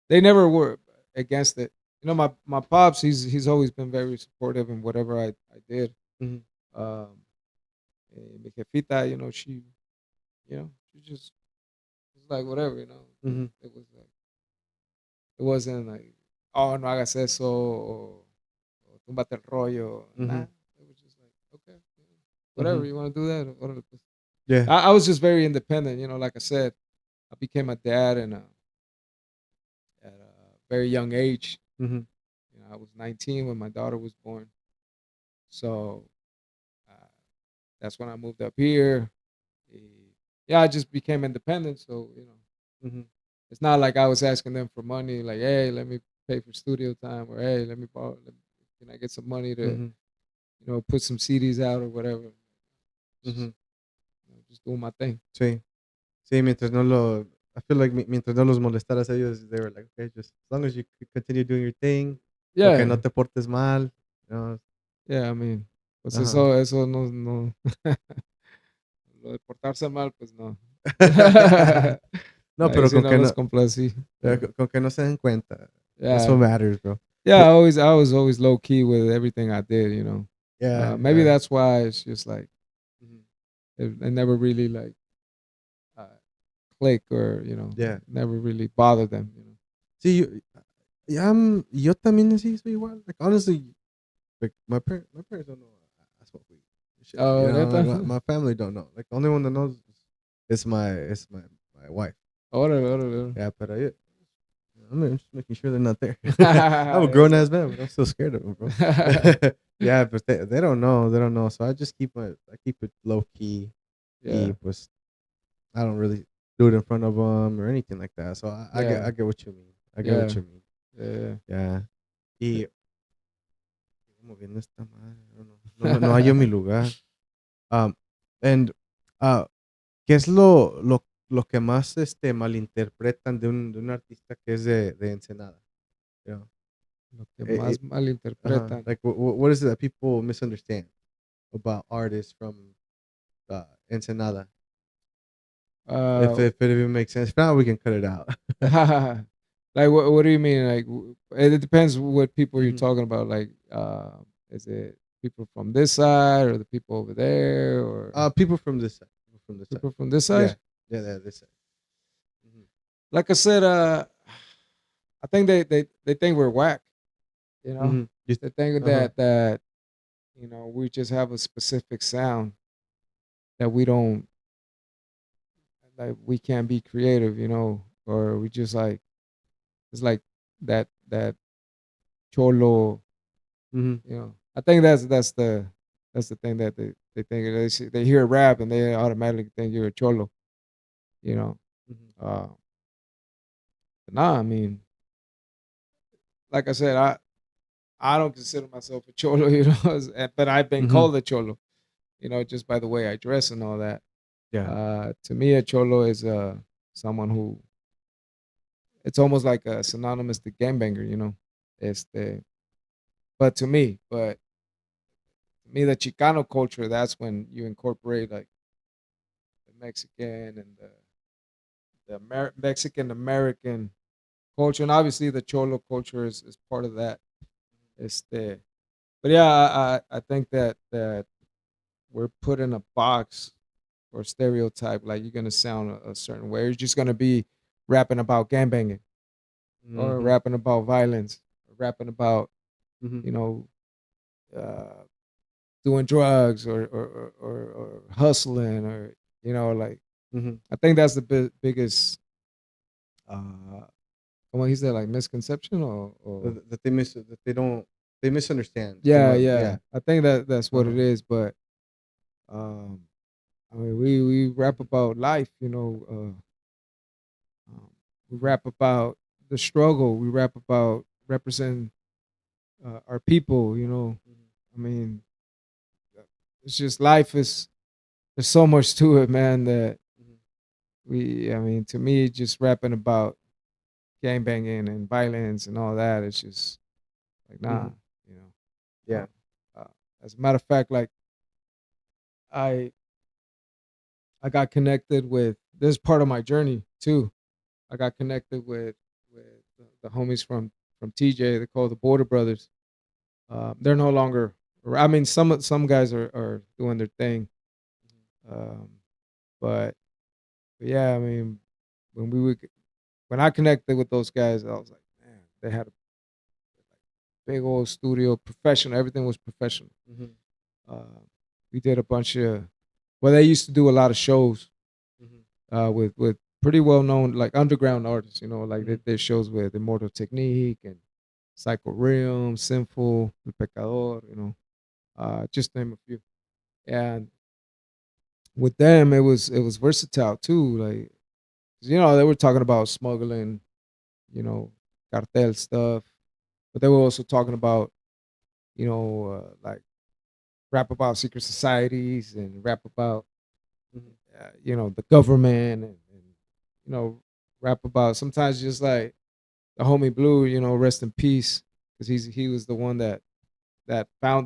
they never were against it. My pops, he's always been very supportive in whatever I did. Mhm. Um, Mi jefita, she just was like whatever. Mhm. It was like it wasn't like, oh, no hagas eso, o túmbate el rollo. Nah, Mhm. it was just like, okay, whatever Mhm. you want to do that. Whatever. Yeah. I was just very independent. Like I said, I became a dad at a very young age. Mhm. I was 19 when my daughter was born. So uh, that's when I moved up here. Eh, Yeah, I just became independent. So Mhm. it's not like I was asking them for money. Like, hey, let me pay for studio time, or hey, let me borrow. Can I get some money to Mhm. put some CDs out or whatever? Just, Mhm. just doing my thing. Sí. Sí, mientras no lo I feel like mientras no los molestaras a ellos, they were like, "Okay, just as long as you continue doing your thing, con que no Yeah, te portes mal", yeah. I mean, pues Ajá. eso no. Lo de portarse mal, pues no. No, Ahí pero sí no los complací, pero con que no se den cuenta. That's what yeah. matters, bro. Yeah, But I was always low key with everything I did. yeah, Maybe yeah. that's why it's just like Mhm. it never really like uh, click, or Yeah. never really bothered them. Sí, yo también así soy igual. Like, honestly, like, my parents don't know I smoke weed and shit, Oh, like, neta. my family don't know. Like, the only one that knows is my wife. Órale, órale. Yeah, but I'm just making sure they're not there. I'm a grown Eso. ass man, but I'm still scared of them, bro. Yeah, but they don't know. They don't know. So I keep it low key. Yeah, Pues, I don't really do it in front of them or anything like that. So yeah, I get what you mean. I get what yeah, you mean. yeah. Yeah. Y ¿cómo viene esta madre? No hallo mi lugar. Um, and uh, ¿qué es lo que más malinterpretan de un artista que es de Ensenada? You know? Lo que Eh, más eh, malinterpretan. like what is it that people misunderstand about artists from Ensenada? Uh, If it even makes sense. If not, we can cut it out. like what do you mean? Like it depends what people you're Mhm. talking about. Like, is it people from this side or the people over there, or People from this side. People from this side. people from this side? Yeah. Yeah, this side. Mhm. Like I said, I think they think we're whack. You know, Mhm. You they think Uh-huh. that we just have a specific sound that we don't like. We can't be creative, or we just like it's like that cholo. Mhm. I think that's the thing that they think they hear rap and they automatically think you're a cholo. You know, Mhm. uh, but nah. I mean, like I said, I don't consider myself a cholo. But I've been Mhm. called a cholo. Just by the way I dress and all that. Yeah. To me, a cholo is someone who it's almost like a synonymous to gangbanger. It's the but to me the Chicano culture, that's when you incorporate like the Mexican and Mexican American culture, and obviously the Cholo culture is part of that. Este, but yeah, I think that we're put in a box or stereotype, like you're gonna sound a certain way. You're just gonna be rapping about gangbanging or Mhm. rapping about violence, or rapping about Mhm. you know uh, doing drugs or hustling or like Mhm. I think that's the biggest uh what he said like misconception or That they don't they misunderstand some yeah, of yeah. yeah. I think that's what Uh-huh. it is, but um I mean we rap Mhm. about life, we rap about the struggle, we rap about representing our people, Mhm. I mean it's just life is there's so much to it, man, that Mhm. I mean to me just rapping about gang banging and violence and all that, it's just like nah, Mhm. you know. Yeah. As a matter of fact, like I I got connected with this part of my journey too. I got connected with the homies from TJ. They're called the Border Brothers. They're no longer. I mean, some guys are doing their thing, um, but, yeah, I mean, when we would when I connected with those guys, I was like, man, they had a big old studio, professional. Everything was professional. Mhm. Uh, we did a bunch of. Well, they used to do a lot of shows Mhm. with pretty well known like underground artists. Like they Mhm. did shows with Immortal Technique and Psycho Realm, Sinful, El Pecador. Just name a few. And with them, it was versatile too. Like they were talking about smuggling, you know, cartel stuff, but they were also talking about like rap about secret societies and rap about Mhm. the government and you know rap about sometimes just like the homie Blue, rest in peace, because he was the one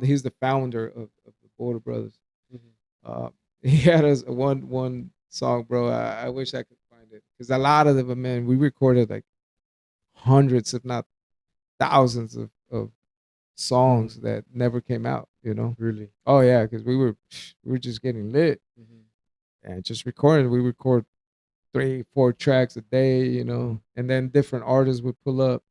he's the founder of the Border Brothers. Mhm. Uh, he had us one song, bro. I wish I could find it because a lot of them, man, we recorded like hundreds, if not thousands of songs Mhm. that never came out. Really. Oh yeah, because we were just getting lit Mhm. and just recording. We record 3, 4 tracks a day, and then different artists would pull up.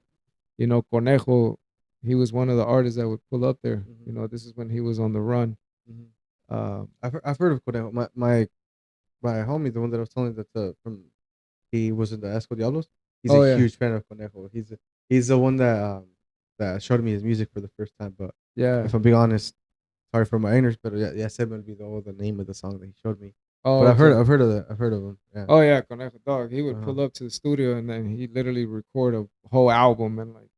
Conejo, he was one of the artists that would pull up there. Mhm. This is when he was on the run. Mhm. Um, I've heard of Conejo. My homie, the one that I was telling you that from he was in the Esco Diablos. He's a oh yeah, huge fan of Conejo. He's the one that showed me his music for the first time. But yeah. if I'm being honest, sorry for my ignorance, but yeah, Seb would be the name of the song that he showed me. But Oh okay. I've heard of him. Yeah. Oh yeah, Conejo dog. He would Uh-huh. pull up to the studio and then he literally record a whole album in like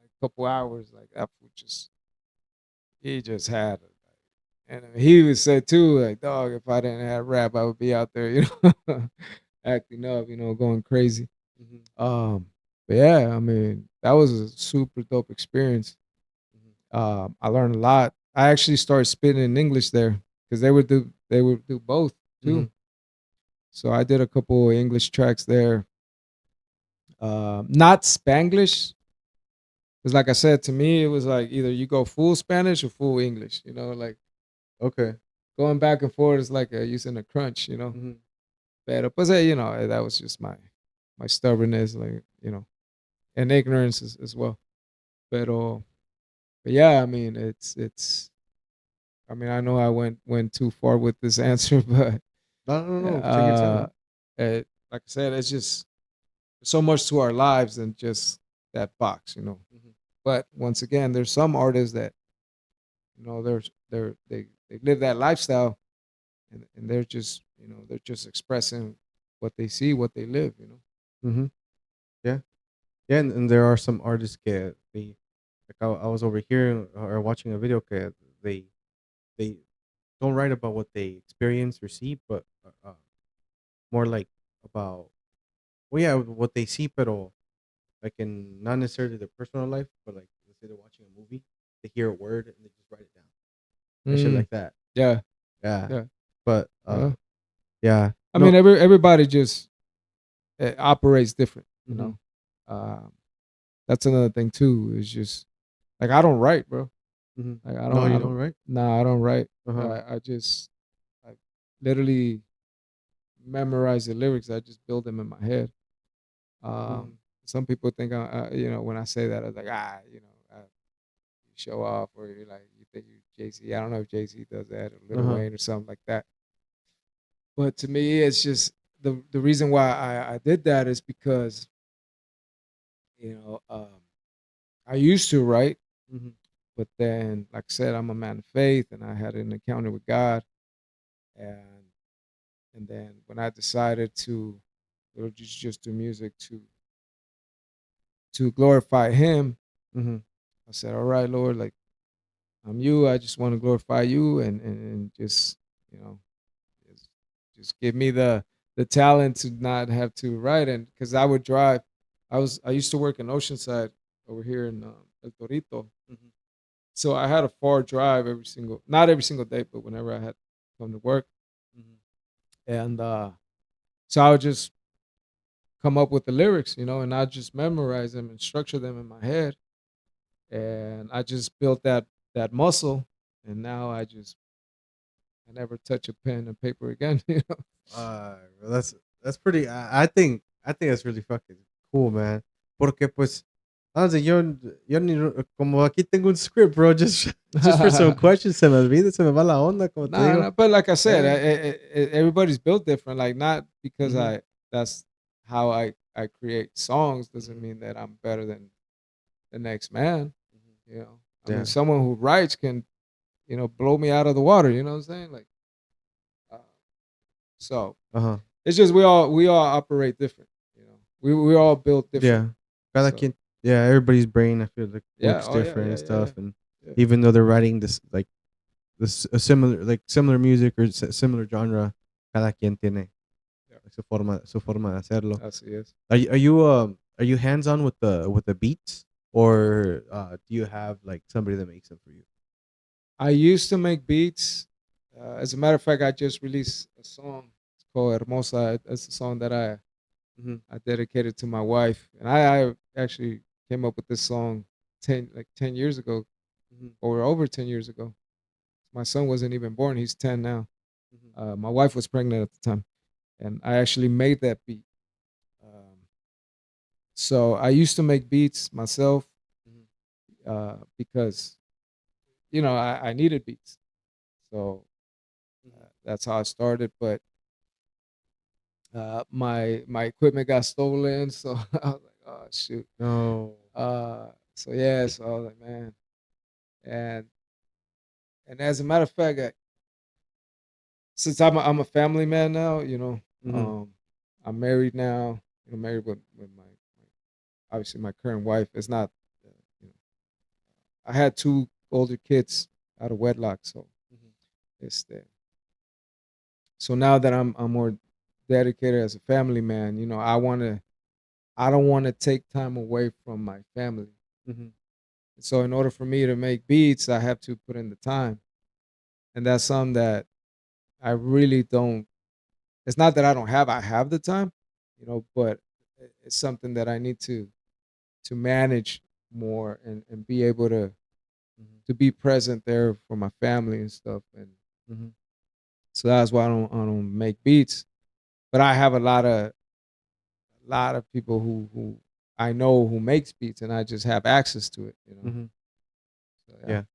a couple hours. Like that fool just he just had it. And he would say too, like, dog, if I didn't have rap, I would be out there, acting up, going crazy. Mhm. Um, but yeah, I mean, that was a super dope experience. Mhm. I learned a lot. I actually started spitting in English there because they would do both too. Mhm. So I did a couple of English tracks there. Not Spanglish, because like I said, to me it was like either you go full Spanish or full English. Like Okay. going back and forth is like using a crunch. Mhm. But pues, that was just my stubbornness, like and ignorance as well. But yeah, I mean, it's. I mean, I know I went too far with this answer, but No, no, no. Take your uh, time. like I said, it's just so much to our lives than just that box. Mhm. But once again, there's some artists that they live that lifestyle, and they're just expressing what they see, what they live. Mhm. Yeah. Yeah, and there are some artists that they like I was over here or watching a video that they they don't write about what they experience or see, but more like about well, yeah, what they see, pero like in not necessarily their personal life, but like let's say they're watching a movie, they hear a word and they just write it down and shit Mm, like that. yeah, Yeah, yeah. but Well, yeah, I mean, no, everybody just. it operates different, you Mhm. know. Um, that's another thing too. Is just like I don't write, bro. Mhm. Like No, I you don't. don't, right? Nah, I don't write. Uh-huh. I just I literally memorize the lyrics. I just build them in my head. Mhm. Some people think, when I say that, I was like, you show off, or you're like, you think you Jay Z. I don't know if Jay Z does that, or Lil Uh-huh. Wayne, or something like that. But to me, it's just the reason why I did that is because you know I used to write, Mhm. but then, like I said, I'm a man of faith, and I had an encounter with God, and then when I decided to just do music to glorify Him, Mhm. I said, "All right, Lord, like I'm you. I just want to glorify you, and just you know just, just give me the talent to not have to write." And because I would drive, I used to work in Oceanside over here in El Torito, Mhm. so I had a far drive not every single day, but whenever I had to come to work, Mhm. and so I would just come up with the lyrics, and I just memorize them and structure them in my head, and I just built that muscle, and now I never touch a pen and paper again. Bro, that's pretty. I think that's really fucking cool, man. Porque pues, honestly, yo ni como aquí tengo un script, bro. Just just for some questions, se me olvida, se me va la onda, como te Nah, digo. nah, but like I said, Yeah. everybody's built different. Like not because Mhm. that's how I create songs doesn't Mhm. mean that I'm better than the next man. Mhm. I mean, Yeah. someone who writes can blow me out of the water. You know what I'm saying? Like, uh, so Uh huh. it's just we all operate different. We all built different. Yeah. Cada So quien. Yeah. Everybody's brain, I feel like, yeah, works oh yeah, different yeah, and yeah, yeah, stuff, and yeah. even though they're writing this like this a similar music or similar genre, cada quien tiene Yeah. like, su forma de hacerlo. Así es. Are you hands on with the beats, or do you have like somebody that makes them for you? I used to make beats. As a matter of fact, I just released a song. It's called Hermosa. It's a song that Mhm. I dedicated to my wife, and I actually came up with this song 10 years ago, Mhm. or over 10 years ago. My son wasn't even born; he's 10 now. Mhm. My wife was pregnant at the time, and I actually made that beat. So I used to make beats myself Mhm. because I needed beats. So Mhm. that's how I started. But my equipment got stolen, so I was like, oh shoot. No. So yeah, so I was like, man, and as a matter of fact, since I'm a family man now, Mhm. um, I'm married now. Married with my obviously my current wife. It's not, you know, I had two older kids out of wedlock, so Mhm. it's there. So now that I'm more dedicated as a family man, I don't want to take time away from my family. Mhm. So in order for me to make beats, I have to put in the time. And that's something that I really don't. It's not that I have the time, but it's something that I need to manage more, and be able Mhm. to be present there for my family and stuff. And Mhm. so that's why I don't make beats. But I have a lot of people who I know who makes beats, and I just have access to it. Mhm. So yeah. Yeah.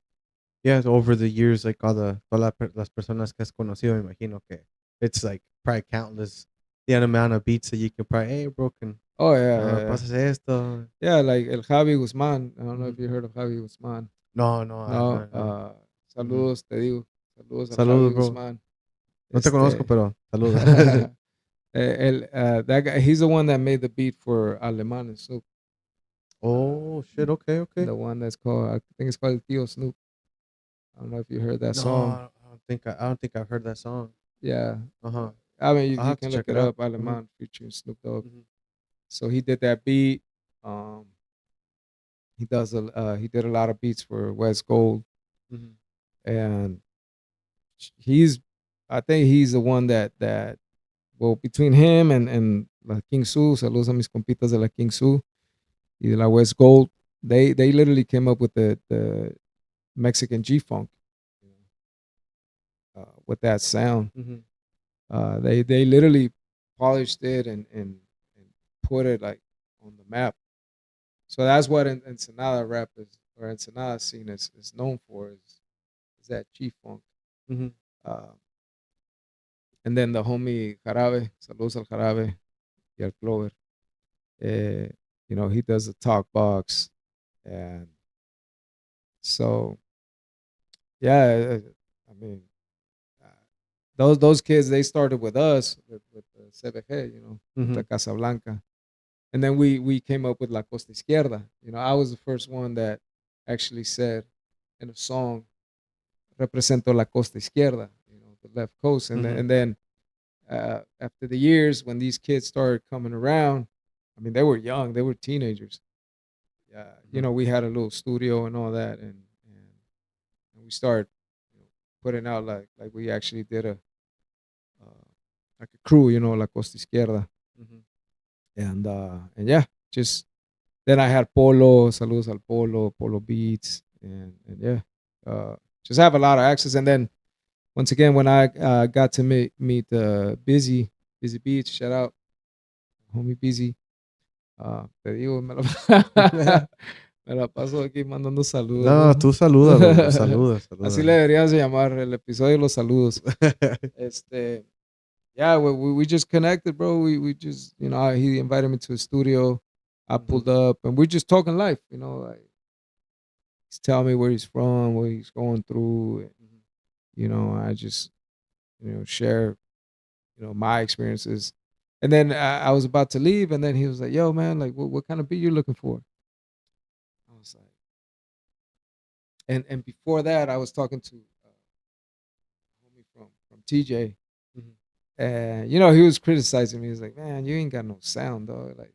Yeah, so over the years, like las personas que has conocido, me imagino que it's like probably countless the amount of beats that you can probably, hey, bro, can Oh yeah, yeah, yeah. pasas esto. Yeah, like El Javi Guzman. I don't know Mhm. if you heard of Javi Guzman. No, no, I have No, not heard. Mhm. saludos, te digo. Saludos al Saludos, Javi bro. Guzman. No te conozco, Este, pero saludos. that guy, he's the one that made the beat for Alemán and Snoop. Oh, shit, okay, okay. The one that's called, I think it's called Tío Snoop. I don't know if you heard that No, song. I don't think I've heard that song. Yeah. Uh-huh. I mean, you, I'll you have to can look check it it out. up, Mhm. Alemán featuring Snoop Dogg. Mhm. So he did that beat. Um, he did a lot of beats for West Gold, Mhm. and he's I think he's the one that between him and la King Su, saludos a mis compitas de la King Su y de la West Gold. They literally came up with the Mexican G-Funk with that sound. Mhm. They literally polished it and put it like on the map. So that's what Ensenada rap is, or Ensenada scene is known for, is that G-Funk. Mhm. Uh, and then the homie Jarabe, saludos al Jarabe y al Clover. Uh, he does the talk box, and so yeah, I mean, uh, those kids, they started with us with the CBG, with the Mhm. Casablanca, and then we came up with La Costa Izquierda. I was the first one that actually said in a song, "Represento la Costa Izquierda," the left coast, Mhm. and then after the years when these kids started coming around, I mean, they were young, they were teenagers. Mhm. We had a little studio and all that, and we started putting out like we actually did a like a crew, La Costa Izquierda, Mhm. and yeah, just then I had Polo, saludos al Polo Beats, and yeah, just have a lot of access. And then once again, when I got to meet Busy Beats, shout out homie Busy. Te digo, me la paso aquí mandando saludos, No, ¿no? tú salúdalo, lo saludas, Así le salúdalo. deberías de llamar el episodio, los saludos. Este, yeah, we just connected, bro. We just, he invited me to a studio. I Mhm. pulled up, and we're just talking life, like he's telling me where he's from, what he's going through. And, Mhm. I just, share, my experiences. And then I was about to leave, and then he was like, "Yo, man, like, what kind of beat you looking for?" I was like, and before that, I was talking to homie from TJ, Mhm. and he was criticizing me. He's like, "Man, you ain't got no sound, dog. Like,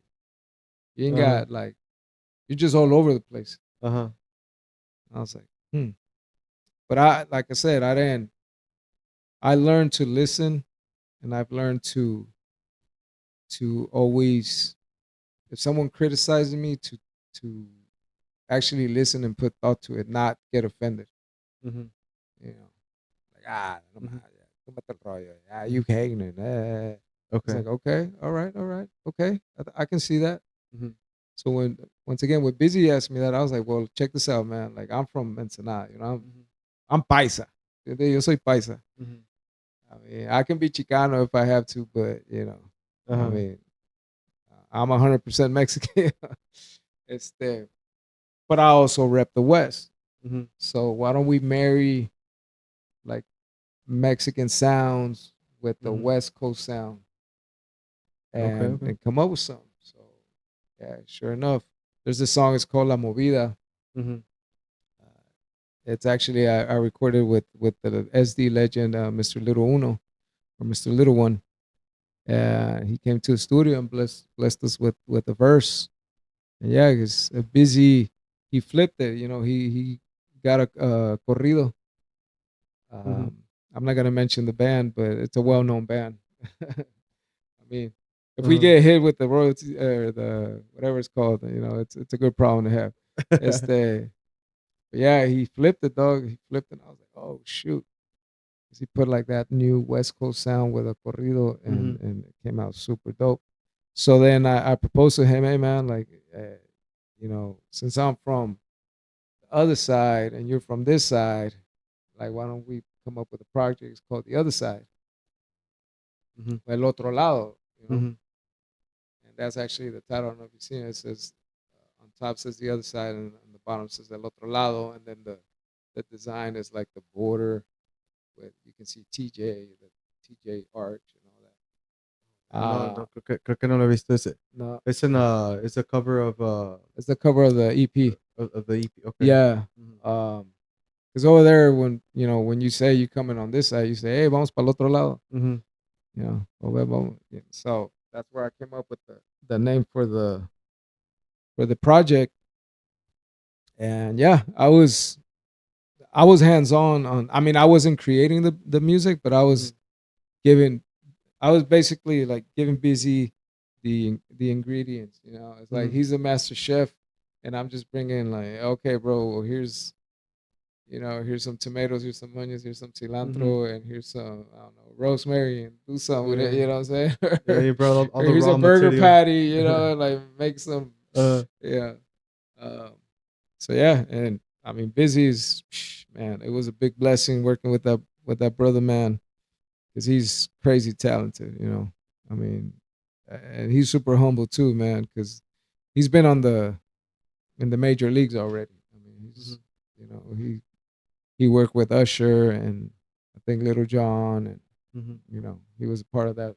you ain't Uh-huh. got like, you're just all over the place." Uh-huh. I was like, "Hmm." But like I said, I didn't. I learned to listen, and I've learned to always, if someone criticizes me, to actually listen and put thought to it, not get offended. Mhm. You know, like no Mhm. más, ya, tómate el rollo, you Mhm. hating it. It's Okay. like, okay, all right, okay, I can see that. Mhm. So when once again, when Busy asked me that, I was like, well, check this out, man. Like I'm from Ensenada, Mhm. I'm paisa. Yo soy paisa. Mhm. I mean, I can be Chicano if I have to, but I Uh-huh. mean, I'm 100% Mexican. Este, but I also rep the West. Mhm. So why don't we marry like Mexican sounds with the Mhm. West Coast sound Okay, and okay. and come up with something? So yeah, sure enough, there's this song. It's called La Movida. Mhm. Uh, it's actually I recorded with the SD legend, Mr. Little Uno or Mr. Little One. He came to the studio and blessed us with a verse. And yeah, he's a busy. He flipped it. He got a corrido. Mhm. I'm not gonna mention the band, but it's a well-known band. I mean, if we Uh-huh. get hit with the royalty or the whatever it's called, it's a good problem to have. Este, but yeah, he flipped it, dog. He flipped it. I was like, oh shoot. 'Cause he put like that new West Coast sound with a corrido, and Mhm. and it came out super dope. So then I proposed to him, hey man, like, since I'm from the other side and you're from this side, like, why don't we come up with a project? It's called The Other Side, Mhm. El Otro Lado, Mhm. and that's actually the title. I don't know if you've seen it. It says on top says The Other Side, and on the bottom says El Otro Lado, and then the design is like the border with, you can see TJ, the TJ arch and all No, that. no, creo que no lo he visto ese. No, It's a cover it's the cover of the EP. of the EP. Okay. Yeah. Mhm. Because over there, when you say you coming on this side, you say, "Hey, vamos para el otro lado." Mhm. Vamos. Yeah. So that's where I came up with the name for the project. And yeah, I was hands on. I mean, I wasn't creating the music, but I Mhm. was giving. I was basically like giving Busy the ingredients. You know, it's like Mhm. he's a master chef, and I'm just bringing like, okay, bro, well, here's some tomatoes, here's some onions, here's some Mhm. cilantro, and here's some, I don't know, rosemary, and do something with it. Yeah. You know what I'm saying? Yeah, you brought all Or the here's a raw burger material. patty. You know, and like make some, Uh, yeah. Um, so yeah, and I mean, busy is man. It was a big blessing working with that brother, man, because he's crazy talented. You know, I mean, and he's super humble too, man, because he's been in the major leagues already. I mean, he's mhm, he worked with Usher and I think Little John, and mhm. he was a part of that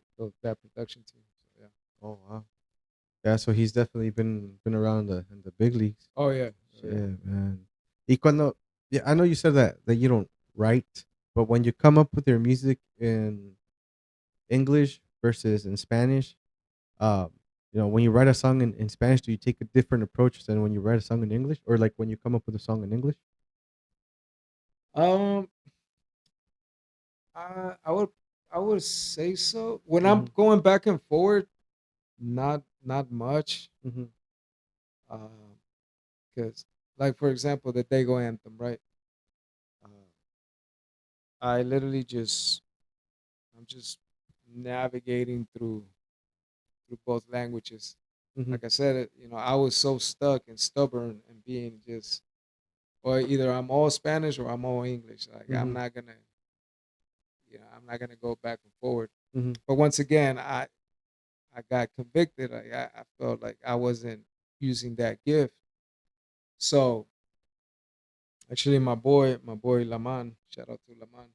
production team. So yeah. Oh, wow. Yeah, so he's definitely been around the big leagues. Oh yeah. Oh yeah. Shit, man. Y cuando Yeah, I know you said that you don't write, but when you come up with your music in English versus in Spanish, um, when you write a song in Spanish, do you take a different approach than when you write a song in English, or like when you come up with a song in English? Um, I would say so. When I'm Mhm, going back and forward, not much. mhm, Because like for example, the Dago anthem, right? Uh, I literally I'm just navigating through both languages. mhm, Like I said, I was so stuck and stubborn and being just, or either I'm all Spanish or I'm all English. Like mhm, I'm not gonna go back and forward. mhm, But once again, I got convicted. Like I felt like I wasn't using that gift. So actually, my boy Laman, shout out to Laman,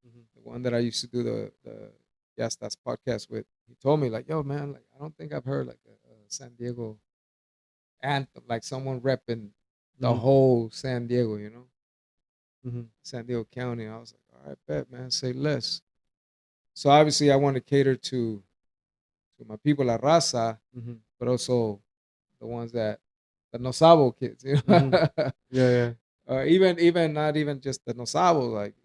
mhm, the one that I used to do the Yes That's podcast with. He told me like, yo man, like I don't think I've heard like a San Diego anthem, like someone repping the mhm, whole San Diego, mhm, San Diego County. I was like, all right, bet man, say less. So obviously, I want to cater to my people, La Raza, mhm, but also the ones that the Nosabo kids, mhm. Yeah, yeah. even not even just the Nosabo, like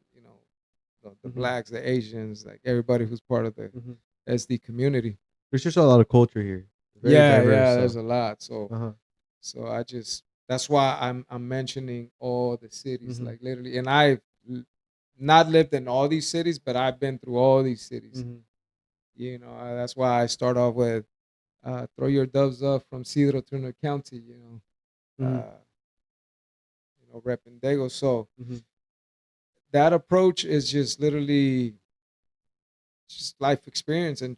the Mhm, blacks, the Asians, like everybody who's part of the mhm. SD community. There's just a lot of culture here. Very Yeah, diverse, yeah, there's so a lot. So uh-huh. so I just that's why I'm mentioning all the cities, Mhm, like literally, and I've not lived in all these cities, but I've been through all these cities. mhm, That's why I start off with throw your doves up from Cedro Turner County, mhm, repping Dago. So mhm, that approach is just literally just life experience, and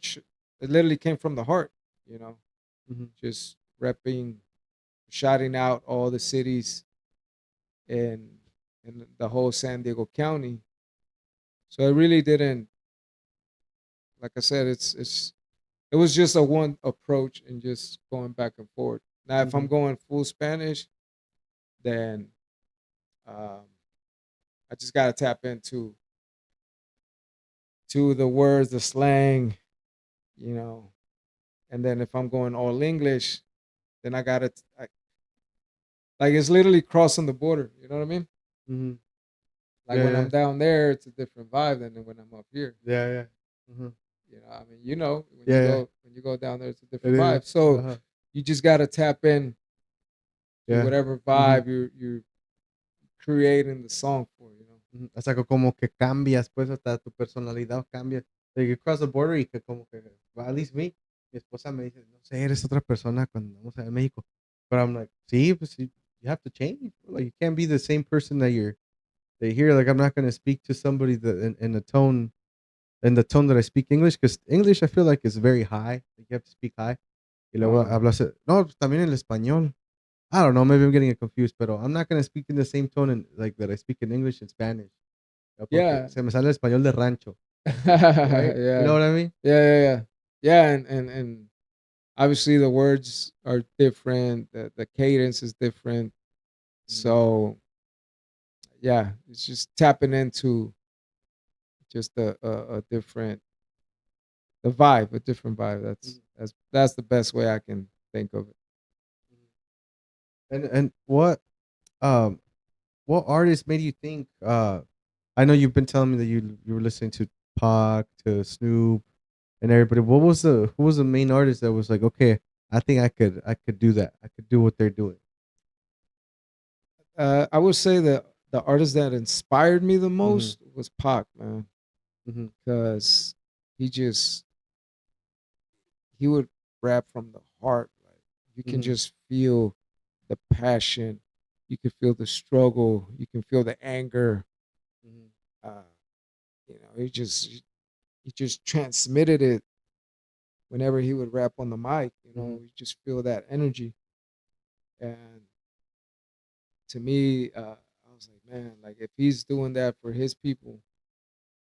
it literally came from the heart, you know, mhm, just repping, shouting out all the cities in in the whole San Diego County. So it really didn't, like I said, it was just a one approach and just going back and forth. Now, if I'm mhm, going full Spanish, then um, I just gotta tap into the words, the slang, you know. And then if I'm going all English, then like it's literally crossing the border. You know what I mean? mhm. Like Yeah, when yeah. I'm down there, it's a different vibe than when I'm up here. Yeah, yeah. Mhm. I mean, when you Yeah, yeah. go down there, it's a It different is. vibe. So Uh-huh. you just gotta tap in to Yeah. whatever Mhm, vibe you're creating the song for. ujú. Hasta que como que cambias, pues, hasta tu personalidad cambia. Like, you cross the border y que como que, well, at least me, mi esposa me dice: "No sé, eres otra persona cuando vamos a México." But I'm like, sí, pues sí, you have to change, bro. Like, you can't be the same person that you hear. Like, I'm not gonna speak to somebody that in the tone that I speak English, because English I feel like is very high. Like, you have to speak high. Y luego Uh, hablas, no, pues, también el español. I don't know, maybe I'm getting it confused, pero I'm not gonna speak in the same tone like that I speak in English and Spanish, porque yeah, se me sale el español de rancho, right? You know yeah, what I mean? yeah, and obviously the words are different, the cadence is different. Mhm, So yeah, it's just tapping into just a different a different vibe. mhm, That's the best way I can think of it. mhm. And um what artist made you think I know you've been telling me that you were listening to Pac, to Snoop, and everybody. What was the who was the main artist that was like, okay, I think I could do that. I could do what they're doing. I would say that the artist that inspired me the Mhm. most was Pac, man, Mhm. because he just he would rap from the heart. Like you can Mhm. just feel the passion, you can feel the struggle, you can feel the anger. Mhm. Uh, he just transmitted it whenever he would rap on the mic. Mhm. You just feel that energy. And to me, I was like, man, like if he's doing that for his people,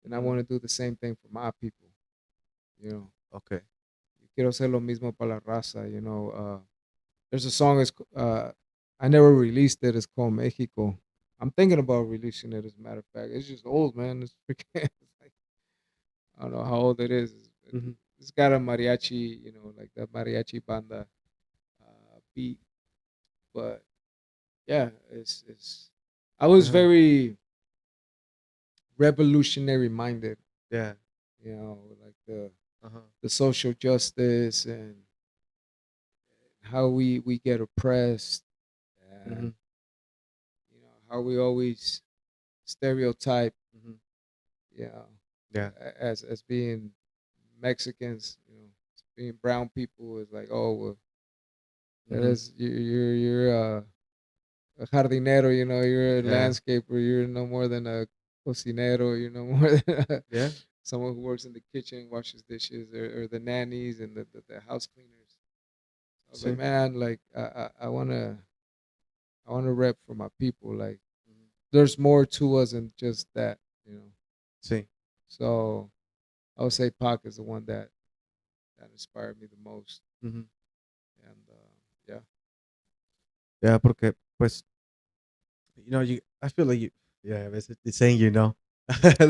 then I Mhm. want to do the same thing for my people. You know, Okay. quiero hacer lo mismo para la raza. There's a song I never released it. It's called Mexico. I'm thinking about releasing it. As a matter of fact, it's just old, man. It's freaking. It's like, I don't know how old it is. Mhm. It's got a mariachi, like the mariachi banda beat. But yeah, it's. I was Uh-huh. very revolutionary minded. Yeah. Like Uh-huh. the social justice and how we get oppressed, and Mhm. how we always stereotype, Mhm. you know, Yeah. as being Mexicans, as being brown people is like, oh, well, that Mhm. is you're a jardinero, you're a Yeah. landscaper, you're no more than a cocinero, you're no more than Yeah. someone who works in the kitchen, washes dishes, or the nannies and the house cleaners. I was like, Sí. man, like I wanna rep for my people. Like Mhm. there's more to us than just that, you know. Sí. So I would say Pac is the one that inspired me the most. Mhm. And yeah. Yeah, porque pues you I feel like you yeah, a veces it's saying like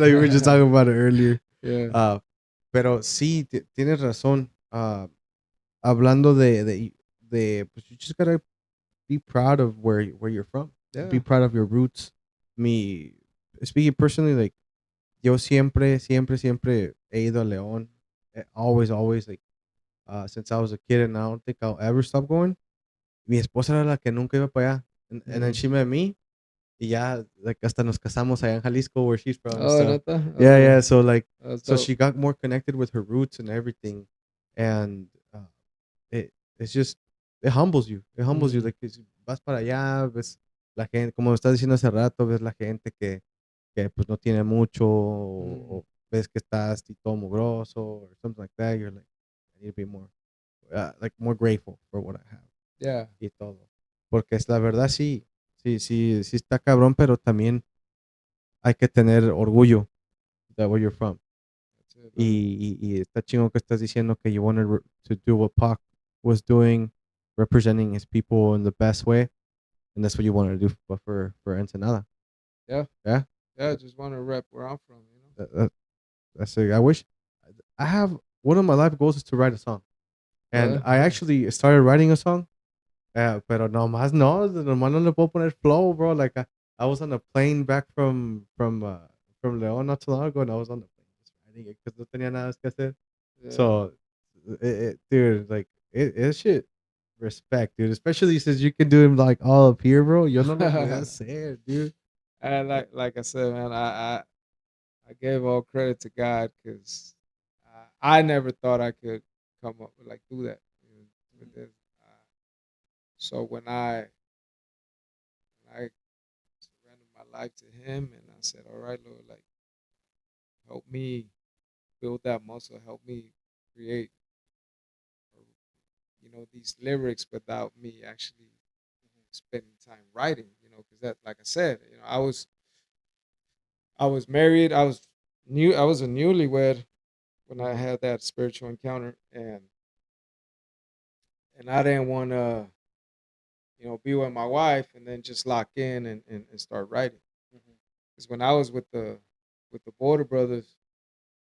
we were just talking about it earlier. Yeah. Uh, pero sí, tienes razón. Hablando de pues you just gotta be proud of where you're from. Be Yeah. proud of your roots. Me speaking personally, like yo siempre he ido a León. Always like since I was a kid, and I don't think I'll ever stop going. Mi esposa era la que nunca iba para allá, and then Mm. she met me, y ya like hasta nos casamos allá en Jalisco where she's from and Oh, stuff. neta? Yeah, Okay. so like That's so dope. she got more connected with her roots and everything, and it it's just it humbles you. It humbles you Mm. like vas para allá, ves la gente, como estás diciendo hace rato, ves la gente que pues no tiene mucho Mm. o ves que estás y todo mugroso or something like that. You're like, I need to be more like more grateful for what I have Yeah. y todo. Porque es la verdad sí está cabrón, pero también hay que tener orgullo de where you're from. That's it, man. Y está chingón que estás diciendo que you wanted to do what Pac was doing, representing his people in the best way, and that's what you wanted to do for Ensenada. Yeah. Yeah, Yeah. I just want to rep where I'm from. that, that, that's it. I wish I have one of my life goals is to write a song, and Oh, I yeah. actually started writing a song. Pero nomás nomás no le puedo poner flow, bro. Like I was on a plane back from León not too long ago, and I was on the plane just writing it because no tenía nada que hacer. Yeah. So, dude, like it shit. Respect, dude. Especially since you can do it like all up here, bro. Yo no lo podía hacer, dude. And like I said, man, I gave all credit to God because I never thought I could come up with like do that. With this. Uh, so when I surrendered my life to Him, and I said, "All right, Lord, like help me build that muscle, help me create, these lyrics without me actually spending time writing. Because that, like I said, I was married, I was a newlywed when I Mhm, had that spiritual encounter, and I didn't want to, be with my wife and then just lock in and start writing. mhm, Because when I was with the Border Brothers,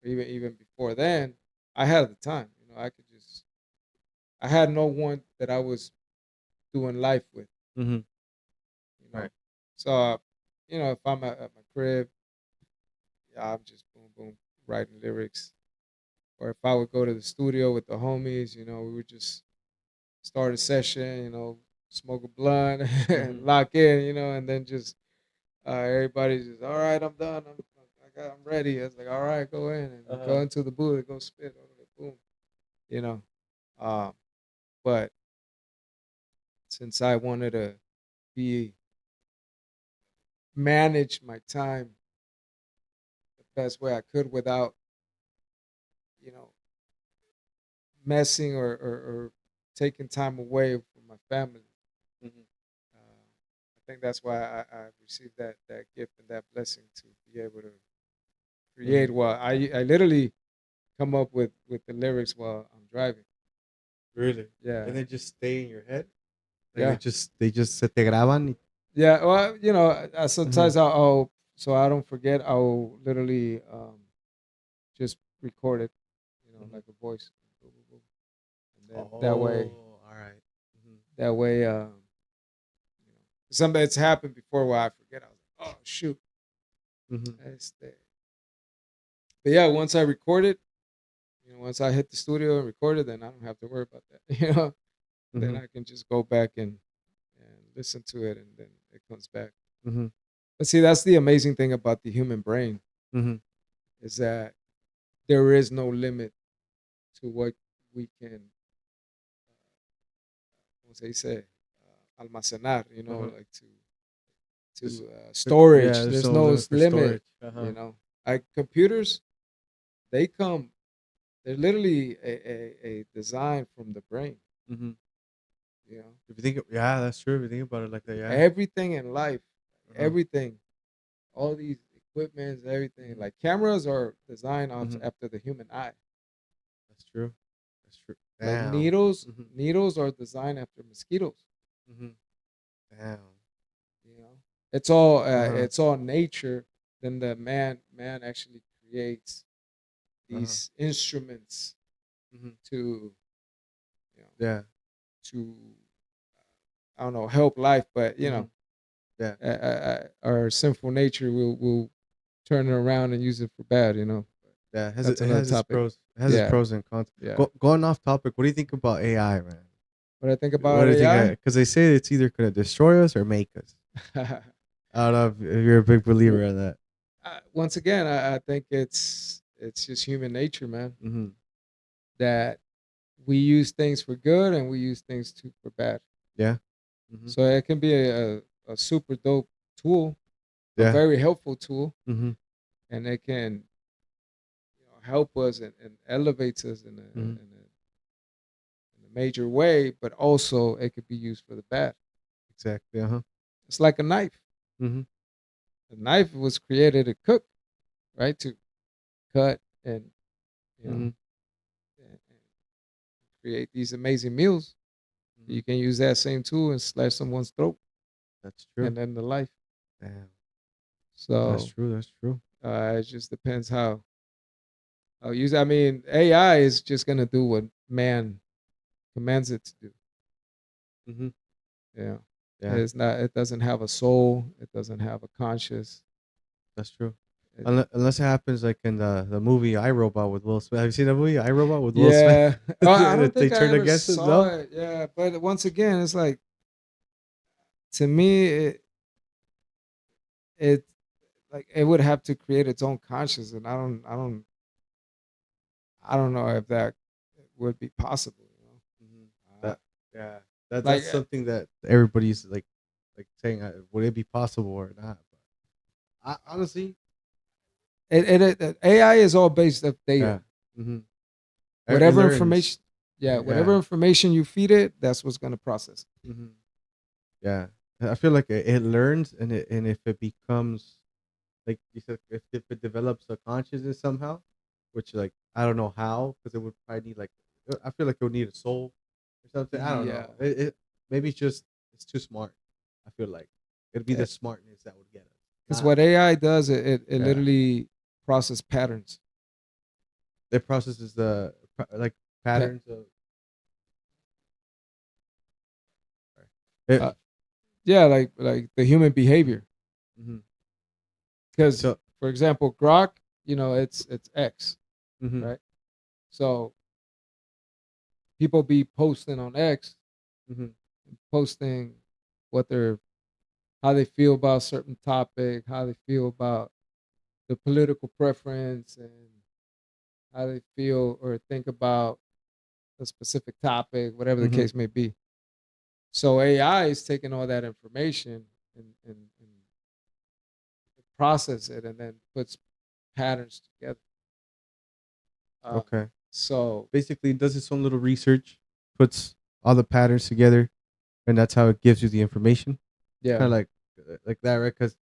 or even before then, I had the time. I had no one that I was doing life with. mhm. You know, Right. so if I'm at my crib, yeah, I'm just boom boom writing lyrics, or if I would go to the studio with the homies, we would just start a session, smoke a blunt and Mhm. lock in, and then just everybody's just all right. I'm done. I'm ready. It's like all right, go in and Uh-huh. go into the booth, go spit, boom, you know. Um, but since I wanted to be manage my time the best way I could without, you know, messing or taking time away from my family. Mhm. I think that's why I received that gift and that blessing to be able to create. Mhm. Well, I literally come up with the lyrics while I'm driving. Really? Yeah, And they just stay in your head? Like yeah, they just se te graban y yeah. Well, Mhm. sometimes I'll so I don't forget. I'll literally just record it, Mhm. like a voice, boom, boom, boom. And then Oh, alright. Mhm. that way, something that's happened before where I forget. I was like, oh shoot, Mhm. este. But yeah, once I record it, once I hit the studio and record it, then I don't have to worry about that. Then Mhm. I can just go back and listen to it, and then it comes back. Mhm. But see, that's the amazing thing about the human brain Mhm. is that there is no limit to what we can, como se dice, almacenar. Uh-huh. Like to There's yeah, storage. there's There's no no limit for limit. storage. Uh-huh. Like computers, they come. They're literally a design from the brain. Mhm. You know, If you think yeah, that's true. If you think about it like that, yeah. everything in life, Uh-huh. everything, all these equipments, everything. Mhm. Like cameras are designed Mhm. after the human eye. That's true. That's true. Like Damn. needles, Mhm. needles are designed after mosquitoes. Mhm. Damn. You know, it's all Uh-huh. it's all nature. Then the man actually creates Uh-huh. these instruments Mhm. to you know Yeah. to I don't know help life, but Mhm. Yeah. our sinful nature will turn it around and use it for bad. Yeah. It has That's it another has its topic. pros. It has its Yeah, pros and cons. yeah. Going off topic, what do you think about AI, man? What I think What about do you think? AI? Because they say it's either gonna destroy us or make us. I don't know if you're a big believer in that. Once again, I think it's just human nature, man. Mhm. That we use things for good and we use things for bad. Yeah. Mhm. So it can be a super dope tool, a Yeah. very helpful tool, Mhm. and it can help us and elevates us Mhm. in a major way. But also, it could be used for the bad. Exactly. Uh-huh. It's like a knife. Mhm. A knife was created to cook, right? To cut and you know Mhm. and create these amazing meals. Mhm. You can use that same tool and slash someone's throat That's true. and end the life. Damn. That's So true. That's true. it just depends how use. I mean, AI is just gonna do what man commands it to do. Mhm. Yeah, Yeah. it's not. It doesn't have a soul. It doesn't have a conscious. That's true. It, Unless it happens like in the movie I, Robot with Will Smith. Have you seen that movie I, Robot with Will Smith? yeah, I And don't they think I turned ever against it. saw No. it. Yeah, but once again, it's like to me, it like it would have to create its own conscious, and I don't know if that would be possible. Mhm. Uh, That yeah. That's like something that everybody's like saying. Would it be possible or not? But honestly, AI is all based off yeah. data. Mm-hmm. It Whatever learns. information, yeah, whatever Yeah. information you feed it, that's what's gonna process. Mm-hmm. Yeah. I feel like it learns and if it becomes like you said, if it develops a consciousness somehow, which like I don't know how, because it would probably need like I feel like it would need a soul or something. I don't Yeah, know. It maybe it's too smart. I feel like it'd be the smartness that would get us. because Not what AI does, it yeah. literally process patterns. It processes the like Pa- patterns of it. uh, yeah, like the human behavior. Mhm. Because So for example, Grok, it's X, mhm. right? So people be posting on X, Mhm. posting what they're how they feel about a certain topic, how they feel about the political preference, and how they feel or think about a specific topic, whatever the Mhm. case may be. So AI is taking all that information and process it and then puts patterns together. Uh, Okay. so Basically, it does its own little research, puts all the patterns together, and that's how it gives you the information. yeah, Kind of like that, right? Because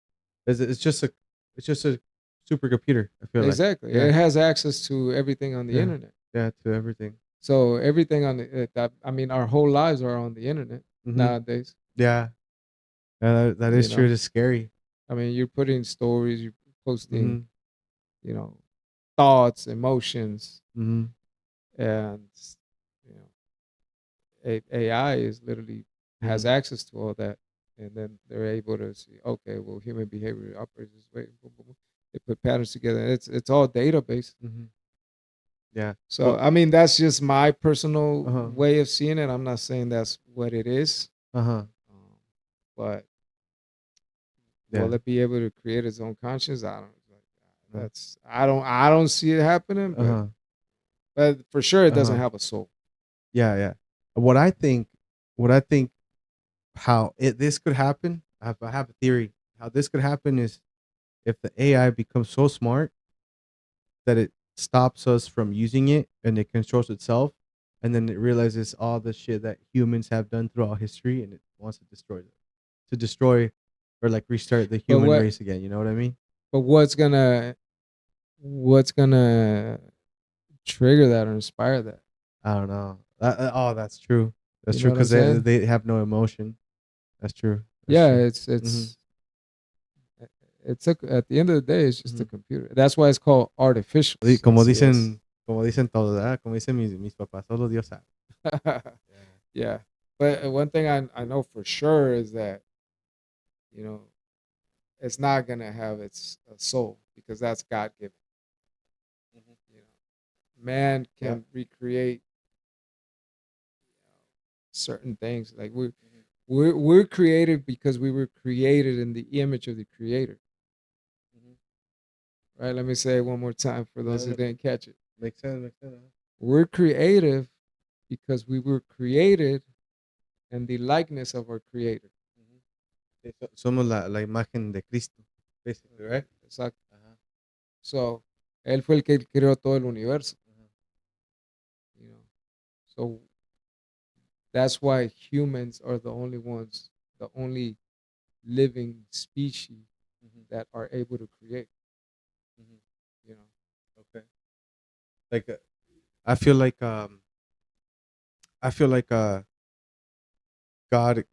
it's just a supercomputer. I feel like. exactly. Yeah. It has access to everything on the Yeah. internet. Yeah. To everything. So everything on the I mean, our whole lives are on the internet Mhm. nowadays. Yeah. That You is true. know, It's scary. I mean, you're putting stories, you're posting, Mhm. you know, thoughts, emotions, Mhm. and you know, AI is literally has Mhm. access to all that, and then they're able to see, okay, well, human behavior operates this way. Boom, boom, boom. They put patterns together. It's all database. Mhm. Yeah. So Well. I mean, that's just my personal Uh huh. way of seeing it. I'm not saying that's what it is, Uh huh. um, but Yeah. will it be able to create its own conscience? I don't. Uh That's I don't see it happening, huh. but for sure it Uh doesn't huh. have a soul. Yeah. Yeah. What I think. What I think. How this could happen. I have a theory. How this could happen is if the AI becomes so smart that it stops us from using it and it controls itself, and then it realizes all the shit that humans have done throughout history, and it wants to destroy them, to destroy or like restart the But human race again. You know what I mean? what's gonna trigger that or inspire that? I don't know. Oh, that's true. That's You know true what I'm because saying? they have no emotion. That's true. That's Yeah, true. it's Hmm. it's it's a at the end of the day, it's just Hmm. a computer. That's why it's called artificial, since yes. Como dicen todos, ¿verdad? Como dicen mis papás, solo Dios sabe. Yeah. Yeah. But one thing I know for sure is that, you know, it's not gonna have its a soul because that's God given. Mhm. You know, man Yeah. can recreate certain things. Like Mhm. we're created because we were created in the image of the Creator. Mhm. Right? Let me say it one more time for No, those who no, didn't catch it. makes sense. Makes sense. We're creative because we were created in the likeness of our Creator. Mhm. Sí, somos la imagen de Cristo, basically, right? Exacto. Ajá. So, él fue el que creó todo el universo. Ajá. You know, so that's why humans are the only ones, the only living species Mhm. that are able to create. Mhm. You know, Okay. Like I feel like I feel like God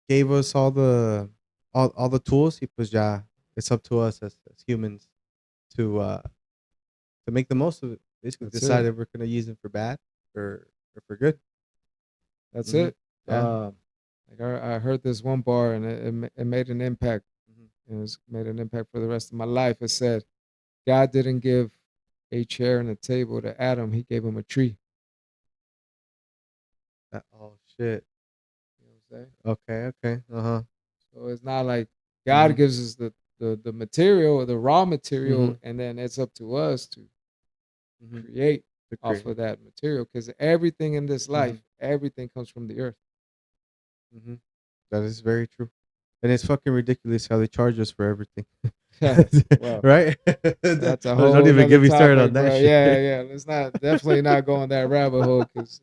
gave us all the tools. Y pues ya it's up to us as humans to uh to make the most of it. Basically, that's decide it. if we're gonna use them for bad or for good. That's Hmm. it. Yeah. Like I heard this one bar and it made an impact. Hmm. It's made an impact for the rest of my life. It said, God didn't give a chair and a table to Adam, he gave him a tree. Oh shit. You know what I'm saying? Okay. Okay. Uh huh. So it's not like God Hmm. gives us the material or the raw Hmm. material, and then it's up to us to Hmm. create To off create. of that material. Because everything in this Hmm. life, everything comes from the earth. Hmm. That is very true. And it's fucking ridiculous how they charge us for everything. Well, Right? that's a Don't whole even nother get me started on topic, that bro. shit. Yeah, yeah. Let's not definitely not go on that rabbit hole because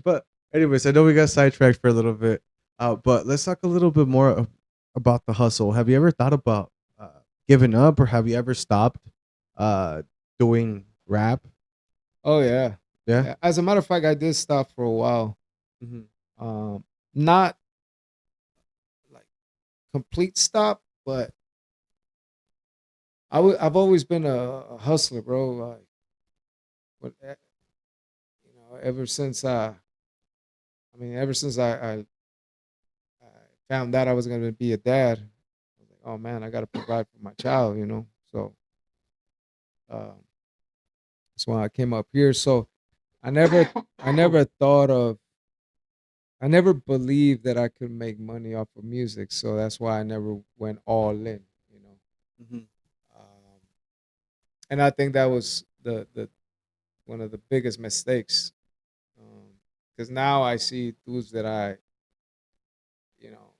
But anyways, I know we got sidetracked for a little bit. But let's talk a little bit more about the hustle. Have you ever thought about giving up, or have you ever stopped uh, doing rap? oh yeah. Yeah. Yeah. As a matter of fact, I did stop for a while. Hmm. Not like complete stop, but I've always been a hustler, bro. Like, you know, ever since I found out I was gonna be a dad, I was like, oh man, I gotta provide for my child, you know. So um, That's when I came up here. So I never I never thought of I never believed that I could make money off of music. So that's why I never went all in, you know. Mhm. Um, and I think that was the one of the biggest mistakes. Because now I see dudes that you know,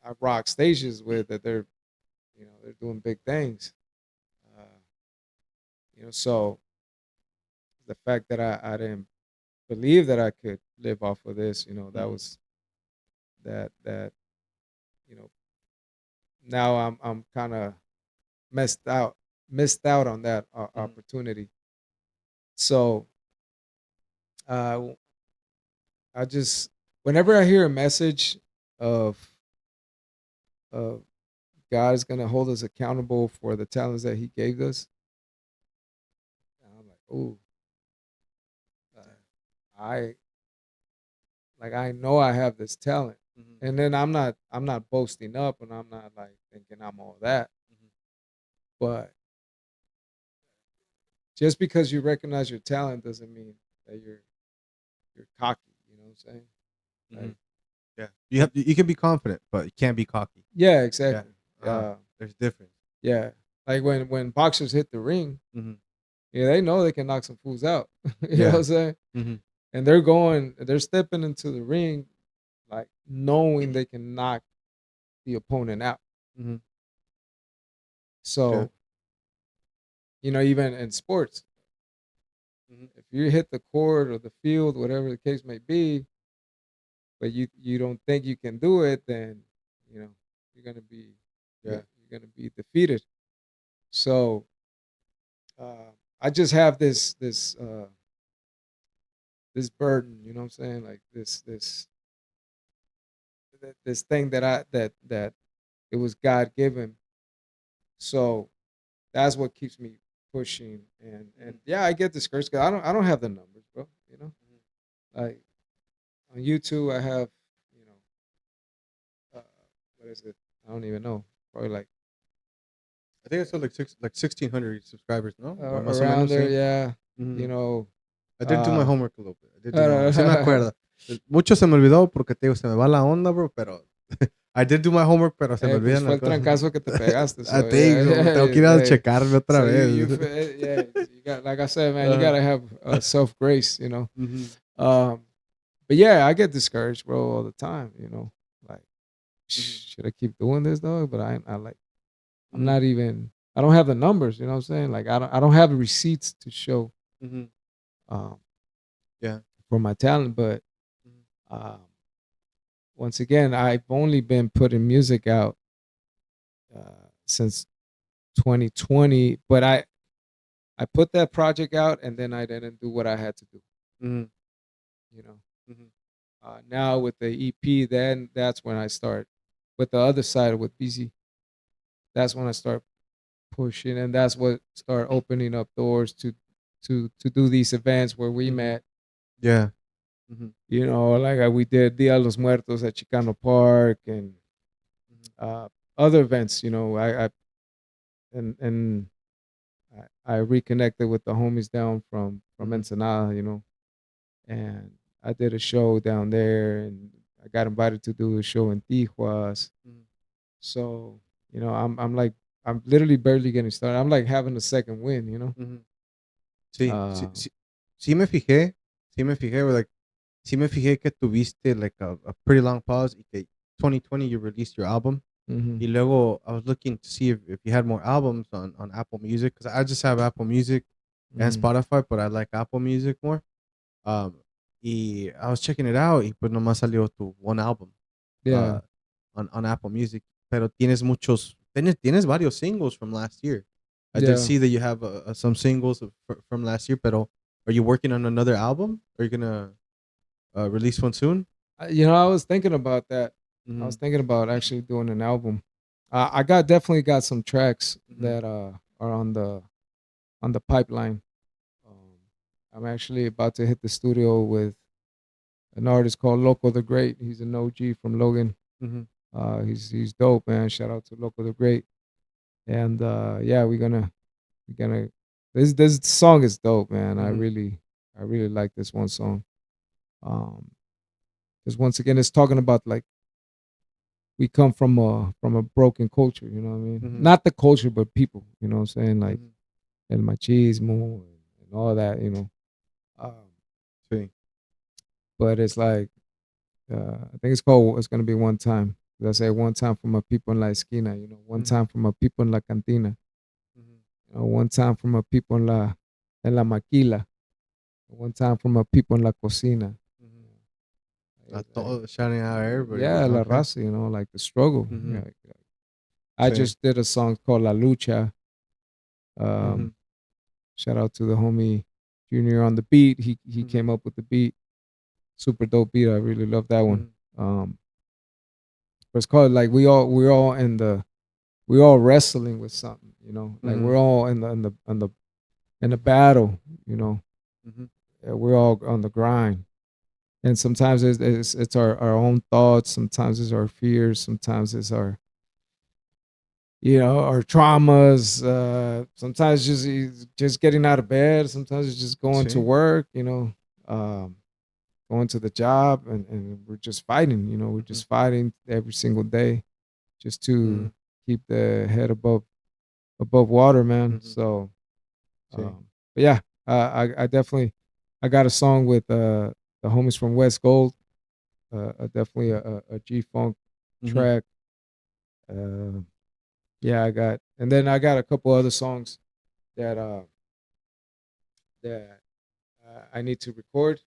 I rock stages with that they're doing big things. Uh, so the fact that I didn't believe that I could live off of this, that Mhm. was that you know now I'm kind of messed out missed out on that Mhm. opportunity. So uh, I just whenever I hear a message of of God is going to hold us accountable for the talents that He gave us, I'm like, ooh, uh, I I know I have this talent, Mhm. and then I'm not boasting up, and I'm not like thinking I'm all that, Mhm. but just because you recognize your talent doesn't mean that you're cocky. You know what I'm saying? Like, Mhm. Yeah. You can be confident, but you can't be cocky. yeah, Yeah. exactly. Uh-huh. Uh, There's difference. yeah, like when boxers hit the ring, Mhm. yeah, they know they can knock some fools out. You know what Yeah. I'm saying? Mhm. And they're stepping into the ring like knowing they can knock the opponent out. Mhm. Yeah. So, even in sports, Mhm. if you hit the court or the field, whatever the case may be, but you don't think you can do it, then you know you're gonna be Yeah. you're gonna be defeated. So uh, I just have this burden, you know what I'm saying? Like this thing that it was God given. So that's what keeps me pushing. And Mhm. yeah, I get discouraged because I don't have the numbers, bro. Mhm. Like on YouTube, I have you know what is it? I don't even know. Probably like I think I saw like 1,600 subscribers, no? Or más o around menos, there. sí. Yeah, you Mhm. know. I did do my Uh, homework a little bit. I did do my homework. Sí me acuerdo. Mucho se me olvidó porque te digo, se me va la onda, bro, pero I did do my homework, pero se me Pues olvidan fue las el cosas. trancazo que te pegaste. I So think yeah, so. yeah, Tengo que ir a hey. checarme otra So vez. yeah, you got like I said, man, you Ajá. gotta have self grace, Ujú. Um, but yeah, I get discouraged, bro, all the time. Like Ujú. should I keep doing this though? But I like I'm Ujú. not even. I don't have the numbers. You know what I'm saying? Like I don't have the receipts to show Ujú. um, Yeah. for my talent. But Ujú. um, once again, I've only been putting music out since 2020. But I put that project out and then I didn't do what I had to do. Ujú. You know. Ujú. Now with the EP, then that's when I start with the other side with BZ. That's when I start pushing, and that's what start opening up doors to do these events where we Ujú. met. Yeah. Ujú. Like we did Dia de los Muertos at Chicano Park and Ujú. uh, other events. I and I reconnected with the homies down from Ujú. Ensenada. And I did a show down there, and I got invited to do a show in Tijuas. Ujú. So I'm literally barely getting started. I'm like having a second win. Ujú. Sí, sí, Uh, sí, sí me fijé, like, sí me fijé que tuviste like a pretty long pause y que 2020 you released your album. hmm Y luego I was looking to see if you had more albums on Apple Music because I just have Apple Music and hmm Spotify, but I like Apple Music more. Um, y I was checking it out y pues nomás salió tu one album Yeah, uh, on Apple Music. Pero tienes varios singles from last year. I did yeah. see that you have some singles from last year, pero are you working on another album? Are you gonna release one soon? I was thinking about that. I was Mhm. thinking about actually doing an album. I definitely got some tracks Mhm. that are on the pipeline. Um, I'm actually about to hit the studio with an artist called Loco the Great. He's an OG from Logan. Mhm. He's dope, man. Shout out to Loco the Great. And yeah, we're gonna this song is dope, man. Mhm. I really like this one song. Because once again, it's talking about like we come from a broken culture. You know what I mean? Mhm. Not the culture, but people. You know what I'm saying? Like Mhm. el machismo and all that. You know. Um, Sí. but it's like I think it's called. It's gonna be one time. I say one time from a people in la esquina. You know, one Mhm. time from a people in la cantina. Mhm. You know, one time from a people en la maquila. One time from a people in la cocina. Mhm. A I, I, todo shouting out everybody. yeah, la Okay. raza. You know, like the struggle. Mhm. Yeah, I Sí. just did a song called La Lucha. Mhm. Um, Shout out to the homie Junior on the beat. He Mhm. came up with the beat. Super dope beat. I really love that one. Mhm. But it's called like we're all in the we're all wrestling with something, you know. Like Mhm. we're all in the battle, you know. Mhm. We're all on the grind. And sometimes it's our own thoughts, sometimes it's our fears, sometimes it's our our traumas, sometimes just getting out of bed, sometimes it's just going to Sí. work, um, going to the job, and we're just fighting, we're Mhm. just fighting every single day just to Mhm. keep the head above water, man. Mhm. So, Sí. but yeah, I definitely I got a song with the homies from West Gold, definitely a G Funk Mhm. track. Uh, yeah, and then I got a couple other songs that that I need to record.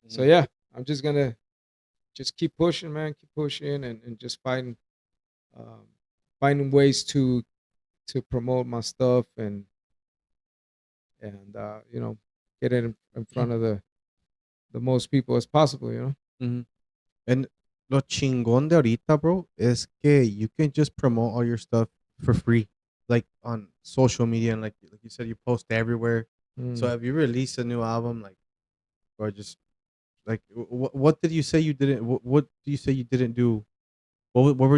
So Mhm. yeah, I'm just gonna just keep pushing, man, keep pushing, and just um, finding ways to promote my stuff and get it in front of the most people as possible. Mhm. And lo chingón de ahorita, bro, es que you can just promote all your stuff for free, like on social media, and like you said, you post everywhere. So Mm. if you release a new album, like, or just like, what did you say you didn't? What do you say you didn't do? What were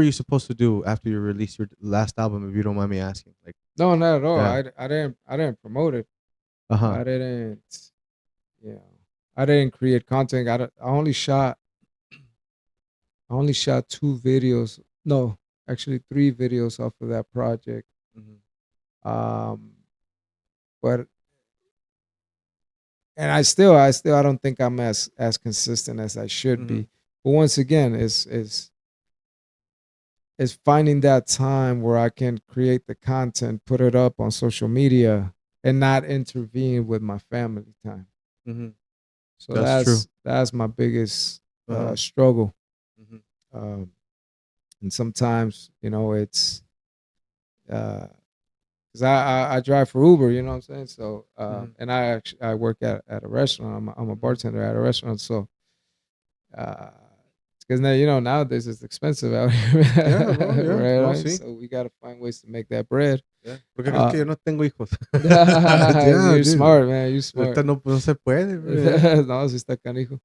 you supposed to do after you released your last album? If you don't mind me asking, like, No, not at all. yeah, I didn't promote it. uh huh, I didn't, you know, I didn't create content. I only shot 2 videos. No, actually 3 videos off of that project. mm-hmm, Um, but and I don't think I'm as consistent as I should mm-hmm, be. But once again, is finding that time where I can create the content, put it up on social media, and not intervene with my family time. mm-hmm. So That's true. that's my biggest Uh huh. struggle. Mm-hmm, Um, and sometimes, it's because I drive for Uber, you know what I'm saying. So mm-hmm, and I work at a restaurant. I'm a mm-hmm. bartender at a restaurant. So uh, because now nowadays it's expensive out here, Yeah, bro. Yeah. right? No, Right. see. So we got to find ways to make that bread. Yeah. ¿Por qué crees que Uh, yo no tengo hijos? Yeah, you're dude. smart, man. You're Ahorita smart. no se puede, bro. Yeah. No, sí está canijo.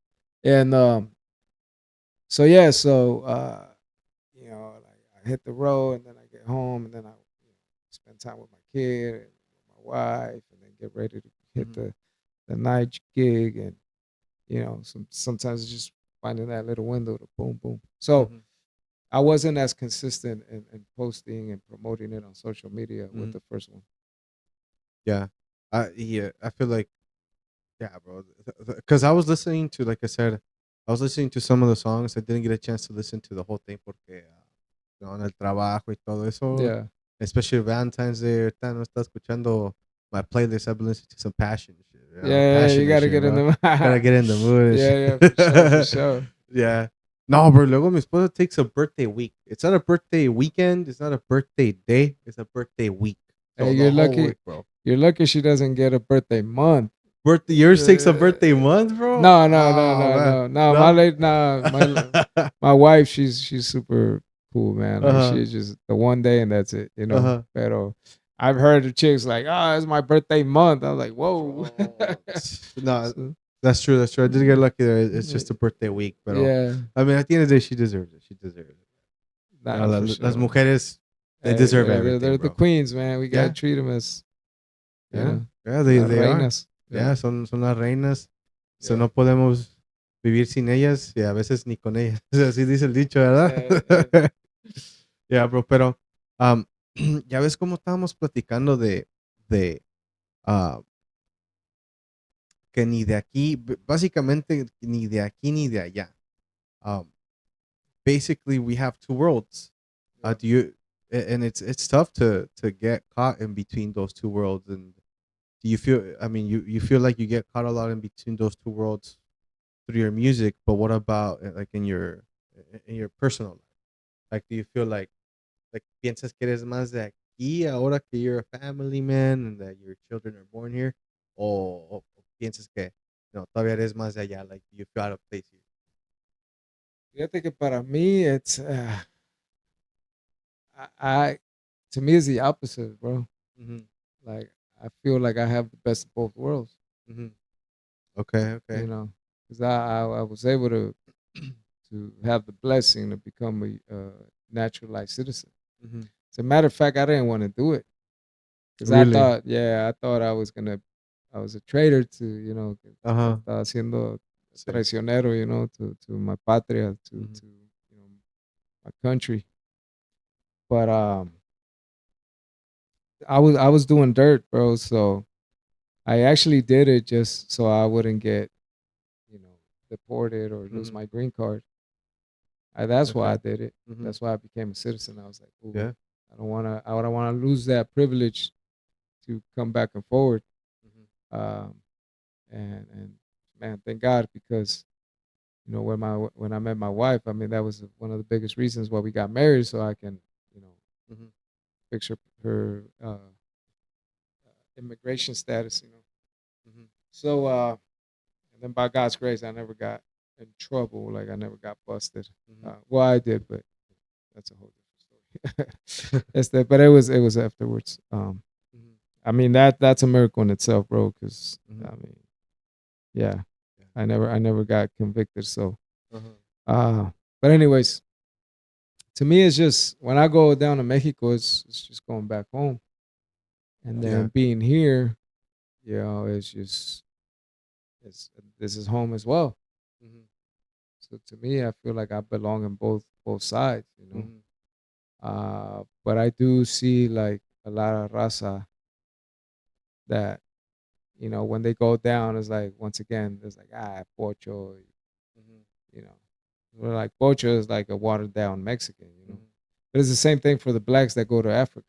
And so yeah, so like I hit the road and then I get home and then I spend time with my kid and my wife and then get ready to hit Mm-hmm, the night gig and sometimes it's just finding that little window to boom boom. So mm-hmm, I wasn't as consistent in posting and promoting it on social media with mm-hmm. the first one. Yeah. Yeah. I feel like, yeah, bro. Because I was listening to, like I said, I was listening to some of the songs. I didn't get a chance to listen to the whole thing porque, en el trabajo y todo eso, Yeah. especially Valentine's Day, ahorita no está escuchando my playlist. I've been listening to some passion shit, Yeah, you passionate gotta shit, get in bro. the Gotta get in the mood and yeah, yeah, for sure, for shit. sure. Yeah. No, bro. Luego mi esposa takes a birthday week. It's not a birthday weekend. It's not a birthday day. It's a birthday week. Hey, So the whole week, bro. you're lucky she doesn't get a birthday month. Birthday. Yours takes a birthday month, bro. No, no, no, Oh no, man. no, no. My No. late, nah, my wife, she's super cool, man. Like Uh-huh. she's just the one day and that's it, Uh-huh. Pero I've heard of chicks like, oh, it's my birthday month. I'm like, whoa. Bro. No, So, that's true. That's true. I did get mm, lucky there. It's just a birthday week, but yeah, I mean, at the end of the day, she deserves it. She deserves it. nah, for Las sure. mujeres, they Hey, deserve everything, they're the bro. queens, man. We gotta Yeah. treat them as you Yeah, know, yeah, las they are. reinas. Yeah, Yeah, son las reinas. So, yeah. no podemos vivir sin ellas y a veces ni con ellas. Así dice el dicho, ¿verdad? Yeah. Yeah, bro, pero, am, ya ves cómo estábamos platicando de, ah, que ni de aquí, básicamente ni de aquí ni de allá. Um, Basically, we have two worlds. Yeah. Do you? And it's tough to get caught in between those two worlds. And do you feel? I mean, you feel like you get caught a lot in between those two worlds through your music. But what about like in your personal life? Like, do you feel like piensas que eres más de aquí ahora que you're a family man and that your children are born here, o piensas que no todavía eres más de allá? Like, you feel out of place here. Fíjate que para mí it's I to me it's the opposite, bro. Mm-hmm. Like I feel like I have the best of both worlds, Mm-hmm. Okay. you Okay. know, because I was able to have the blessing to become a naturalized citizen. Mm-hmm. As a matter of fact, I didn't want to do it because Really? I thought I was a traitor to, you know, que Uh huh. estaba siendo Sí. traicionero, you know, to my patria, Mm-hmm. to you know my country. But I was doing dirt, bro. So I actually did it just so I wouldn't get, you know, deported or lose Mm-hmm. my green card. That's why I Okay. did it. Mm-hmm. That's why I became a citizen. I was like, ooh, Yeah. I don't wanna lose that privilege to come back and forward. Mm-hmm. Um, and man, thank God because you know when I met my wife, I mean that was one of the biggest reasons why we got married, so I can you know Mm-hmm. fix her immigration status. You know, Mm-hmm. so and then by God's grace, I never got in trouble. Like I never got busted. Mm-hmm. Well, I did, but that's a whole different story. But it was afterwards. Mm-hmm. I mean that's a miracle in itself, bro. Because Mm-hmm. I mean, yeah, Yeah. I never got convicted. So, Uh-huh. uh, but anyways, to me, it's just when I go down to Mexico, it's just going back home, and then Yeah. being here, you know, it's just it's this is home as well. Mm-hmm. So to me, I feel like I belong in both sides, you know. Mm-hmm. But I do see like a lot of raza that you know when they go down, it's like once again, there's like pocho, Mm-hmm. you know. We're like pocho is like a watered down Mexican, you know. Mm-hmm. But it's the same thing for the blacks that go to Africa.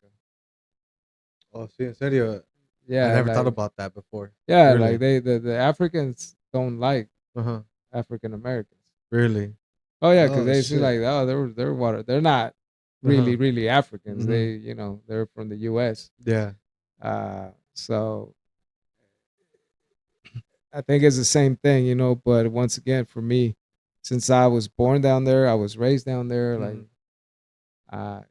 Oh, sí, en serio. I Yeah, never thought like about that before. yeah, like Really? the Africans don't like Uh-huh. African Americans. Really? Oh yeah, because Oh they see shit. like oh they're water. They're not Uh-huh. really Africans. Mm-hmm. They you know they're from the U.S. Yeah. So I think it's the same thing, you know. But once again, for me, since I was born down there, I was raised down there. Mm-hmm. Uh,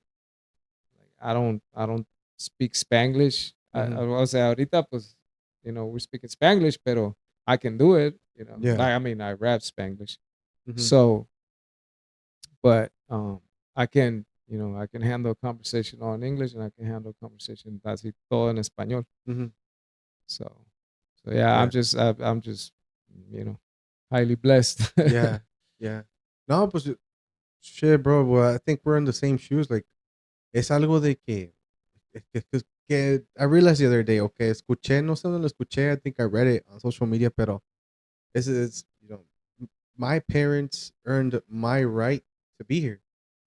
I don't speak Spanglish. Mm-hmm. I will say ahorita pues, you know, we're speaking Spanglish, pero I can do it, you know. Yeah. Like I mean, I rap Spanglish. Mm-hmm. So, but I can, you know, I can handle a conversation on English and I can handle a conversation así todo en español. Mm-hmm. So, so yeah, Yeah. I'm just, you know, highly blessed. Yeah. Yeah. No, pues shit, bro. Well, I think we're in the same shoes. Like, es algo de que I realized the other day, okay, escuché, no sé dónde lo escuché, I think I read it on social media, pero it's you know, my parents earned my right to be here.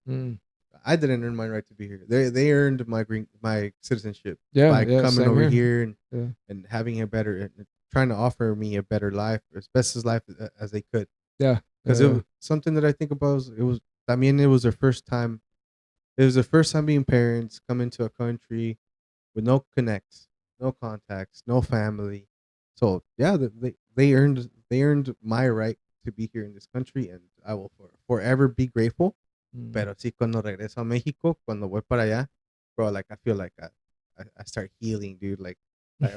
Mm. I didn't earn my right to be here. They earned my citizenship Yeah, by yeah, coming same over here. here Yeah, and having a better and trying to offer me a better life, as best as life as they could. yeah, Because yeah, something that I think about is I mean it was their first time. It was their first time being parents, coming to a country with no connects, no contacts, no family. So yeah, they earned my right to be here in this country, and I will forever be grateful. mm. Pero sí, cuando regreso a México, cuando voy para allá, bro, like I feel like I start healing, dude. Like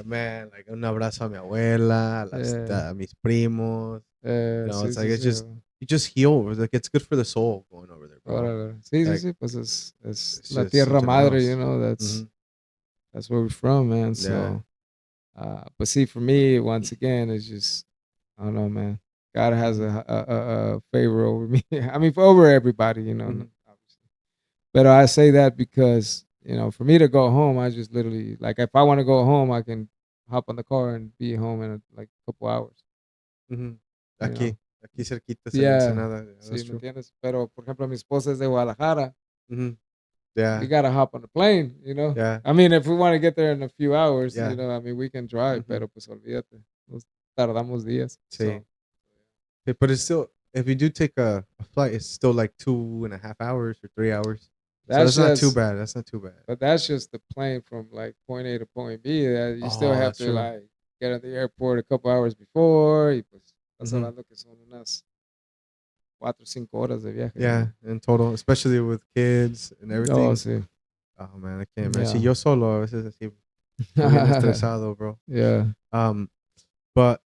man, like un abrazo a mi abuela, Yeah, a mis primos. You know, sí, it's like sí, it's sí. just you just heal. It's like it's good for the soul going over there, bro. Órale. Sí, sí, Like sí, pues es it's la just tierra something madre, you else. know, Hmm. that's where we're from, man. Yeah. So But see, for me, once again, it's just I don't know, man. God has Mhm. a favor over me. I mean, for over everybody, Mhm. obviously. But I say that because for me to go home, I just literally like if I want to go home, I can hop on the car and be home in like a couple hours. Mhm. You know, Aquí cerquitas en yeah. Ensenada. Yeah, Sí, that's ¿me true. entiendes? Pero por ejemplo, mi esposa es de Guadalajara. Mhm. We Yeah. gotta hop on the plane. Yeah. I mean, if we want to get there in a few hours, Yeah. I mean, we can drive, Mhm. pero pues olvídate, nos tardamos días. Sí. So Yeah, but it's still if you do take a flight, it's still like 2.5 hours or 3 hours. So that's that's not too just, bad. That's not too bad. but that's just the plane from like point A to point B. That you still Oh, have that's to true. like get at the airport a couple hours before. Y pues estás Mhm. hablando que son unas 4 o 5 horas de Yeah, viaje. in total, especially with kids and Oh, everything. sí. Oh man, I can't imagine. Si Yeah. yo solo a veces así estoy bien estresado, bro. Yeah. Um, but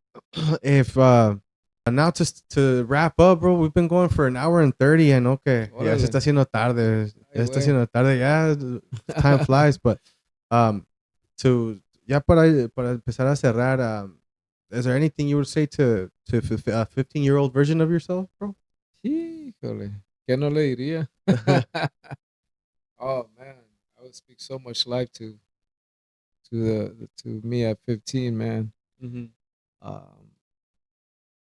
if now to wrap up, bro, we've been going for an hour and 30 and okay, ya se Órale. está haciendo tarde. Ay, Ya se está güey. haciendo tarde. Yeah, time flies, but um to ya para empezar a cerrar, is there anything you would say to a 15-year-old version of yourself, bro? Híjole. ¿Qué no le diría? Oh man, I would speak so much life to me at 15, man. Mhm. Um,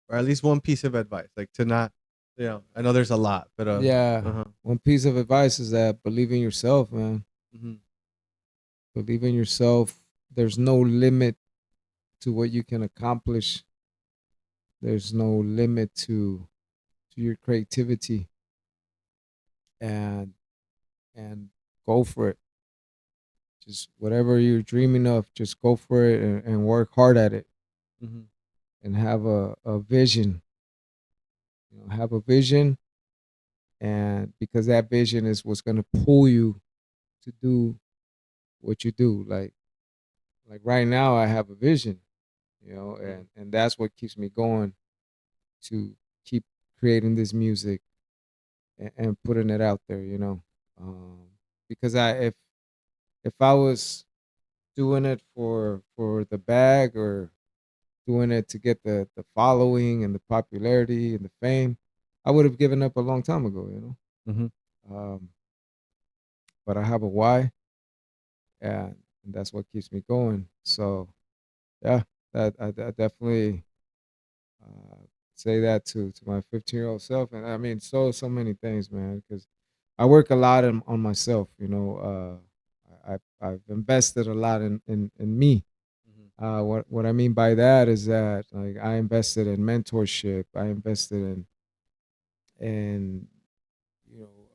Or at least one piece of advice, like to not, I know there's a lot, but yeah, uh-huh. one piece of advice is that believe in yourself, man. Mhm. Believe in yourself. There's no limit to what you can accomplish. There's no limit to your creativity, and and go for it. Just whatever you're dreaming of, just go for it and work hard at it Mhm. and have a vision. Have a vision, and because that vision is what's going to pull you to do what you do. Like right now, I have a vision, Mhm. and that's what keeps me going to keep creating this music and putting it out there. Um, because if I was doing it for the bag or doing it to get the following and the popularity and the fame, I would have given up a long time ago. Mhm. But I have a why, and that's what keeps me going. So yeah, that I definitely uh, say that to my 15-year-old self, and I mean so many things, man, because I work a lot on myself. I've invested a lot in me. Mhm. What I mean by that is that like I invested in mentorship, I invested in you know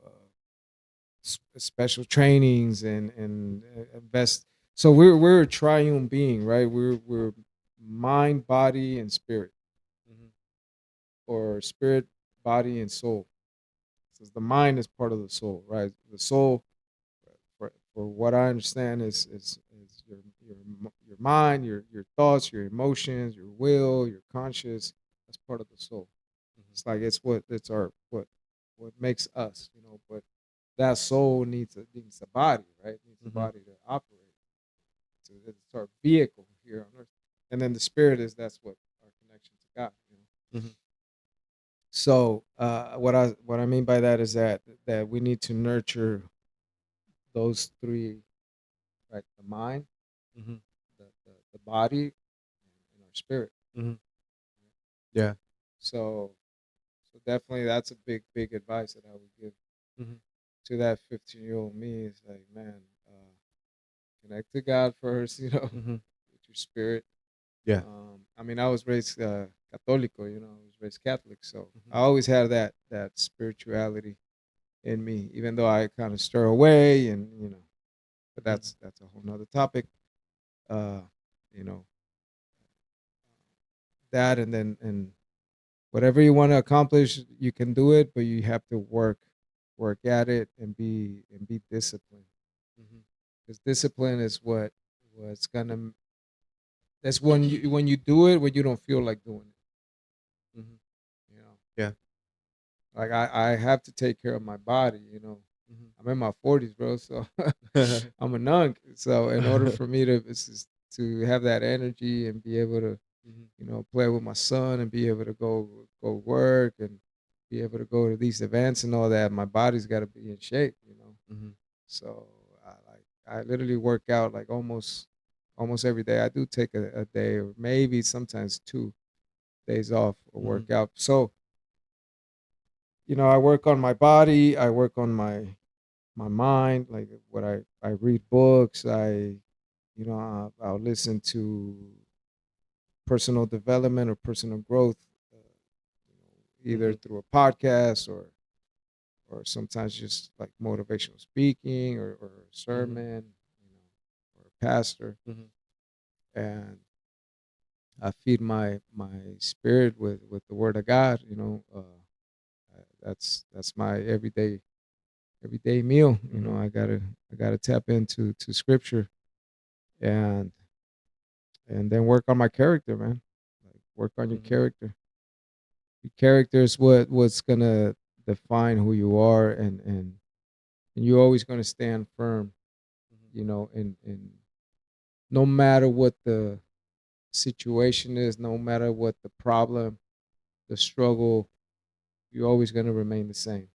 special trainings and invest. So we're a triune being, right? We're mind, body, and spirit, Mhm. or spirit, body, and soul. So the mind is part of the soul, right? The soul, for what I understand, is your mind, your thoughts, your emotions, your will, your conscious. That's part of the soul. Mhm. It's like it's our what makes us, But that soul needs a body, right? Needs a Mhm. body to operate. So it's our vehicle here on earth, and then the spirit that's what our connection to God. Mhm. So what I mean by that is that we need to nurture those three, right? The mind, Mhm. the body, and our spirit. Mhm. Yeah. So definitely that's a big advice that I would give Mhm. to that 15-year-old me. Is like, man, connect to God first, Mhm. with your spirit. Yeah. I mean, I was raised Católico, I was raised Catholic, so Mhm. I always had that spirituality in me, even though I kind of stir away, and but Mhm. that's a whole nother topic. Uh, you know that, and whatever you want to accomplish, you can do it, but you have to work at it and be disciplined, Mhm. because discipline is what's gonna that's when you do it when you don't feel like doing it. Mhm. You know, Yeah. like I have to take care of my body. Mhm. I'm in my 40s, bro, so I'm a nunk. So in order for me to to have that energy and be able to, Mhm. play with my son and be able to go work and be able to go to these events and all that. My body's got to be in shape. Mhm. So I literally work out like almost every day. I do take a day or maybe sometimes 2 days off or Mhm. workout. So I work on my body. I work on my mind. Like what I read books. I'll listen to personal development or personal growth, either Mhm. through a podcast or sometimes just like motivational speaking or a Mhm. sermon, or a pastor, Mhm. and I feed my spirit with the word of God. That's my everyday meal. Mhm. I gotta tap into scripture and then work on my character, man. Like work on your Mhm. character. Your character is what's gonna define who you are, and you're always gonna stand firm. Mhm. In no matter what the situation is, no matter what the problem, the struggle, you're always gonna remain the same.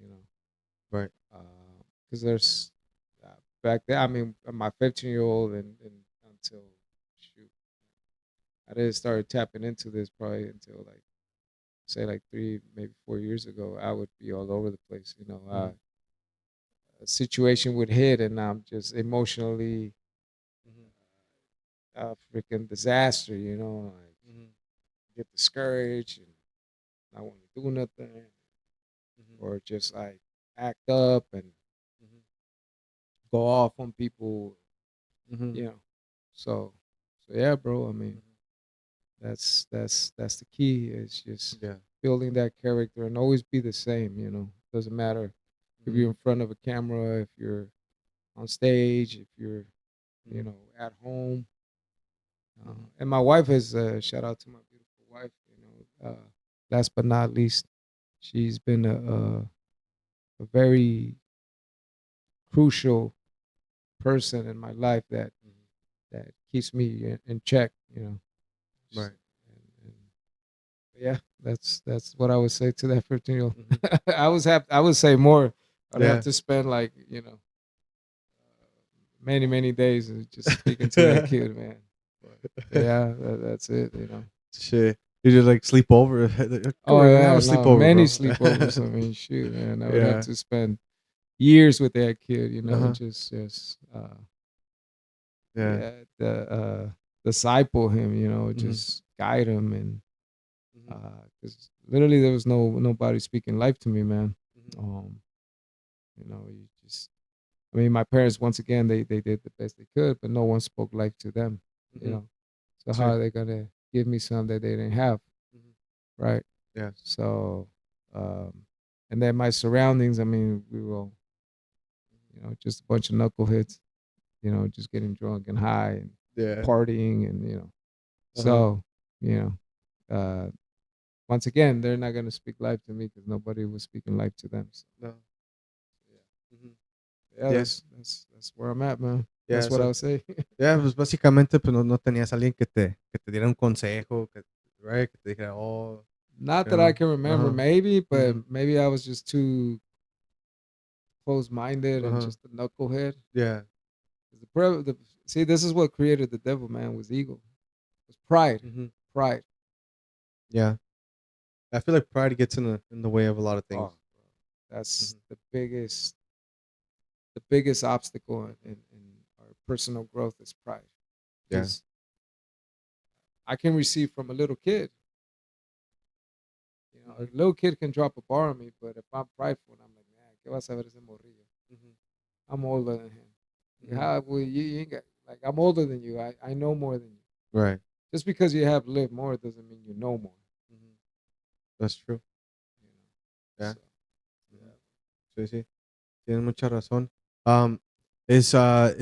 You know, Right. because there's back then. I mean, my 15-year-old and until shoot, I didn't start tapping into this probably until like say like 3 maybe 4 years ago. I would be all over the place. Mhm. A situation would hit and I'm just emotionally Mhm. freaking disaster. Like Mhm. get discouraged and not want to do nothing Mhm. or just like act up and Mhm. go off on people. Mhm. You know, so yeah, bro. I mean, Mhm. that's the key. Is just Yeah. building that character and always be the same. Doesn't matter if you're Mhm. in front of a camera, if you're on stage, if you're Mhm. at home. Mhm. And my wife is shout out to my beautiful wife. Last but not least, she's been a very crucial person in my life Mhm. that keeps me in check. Right. And yeah, that's what I would say to that 15-year-old. Mhm. I would say more. I'd have Yeah. to spend like many days just speaking to that kid, man. But yeah, that's it. Shit. You just like sleep over. Come Oh here, man. Have yeah, a no, sleepover, many bro. sleepovers. I mean, shoot, man, I would have Yeah. to spend years with that kid. Uh-huh. Just Yeah. yeah, disciple him. Mhm. Just guide him, and Mhm. because literally there was nobody speaking life to me, man. Mhm. Um, you just. I mean, my parents once again they did the best they could, but no one spoke life to them. You Mhm. know, so how Sí. are they gonna give me something that they didn't have, Mhm. right? Yeah. So, and then my surroundings. I mean, we were all, just a bunch of knuckleheads. Just getting drunk and high and Yeah. partying, and Uh-huh. so uh, once again, they're not gonna speak life to me because nobody was speaking life to them. So, No. yeah, Mhm. yeah, Yeah. that's where I'm at, man. Yeah, That's what I so would say. ya, pues, básicamente, pues, no tenías a alguien que te diera un consejo, right, que te dijera: "Oh", Not you that I know. can remember, Ajá. maybe, but Ujú. maybe I was just too close-minded and Ajá. just a knucklehead. Yeah. 'Cause see, this is what created the devil, man. Was ego, was pride, Mhm. pride. Yeah. I feel like pride gets in the way of a lot of things. Oh, bro, that's Mhm. the biggest obstacle in, Mhm. in our personal growth is pride. Yeah. Because I can receive from a little kid. A Mhm. little kid can drop a bar on me, but if I'm prideful, and I'm like, man, ¿qué vas a ver ese morrillo? Mhm. I'm older than him. Mhm. How well you ain't got like I'm older than you. I know more than you. Right. Just because you have lived more doesn't mean you know more. Mhm. That's true. You know. Yeah. So Mhm. yeah. Sí, sí. Tienes mucha razón. Is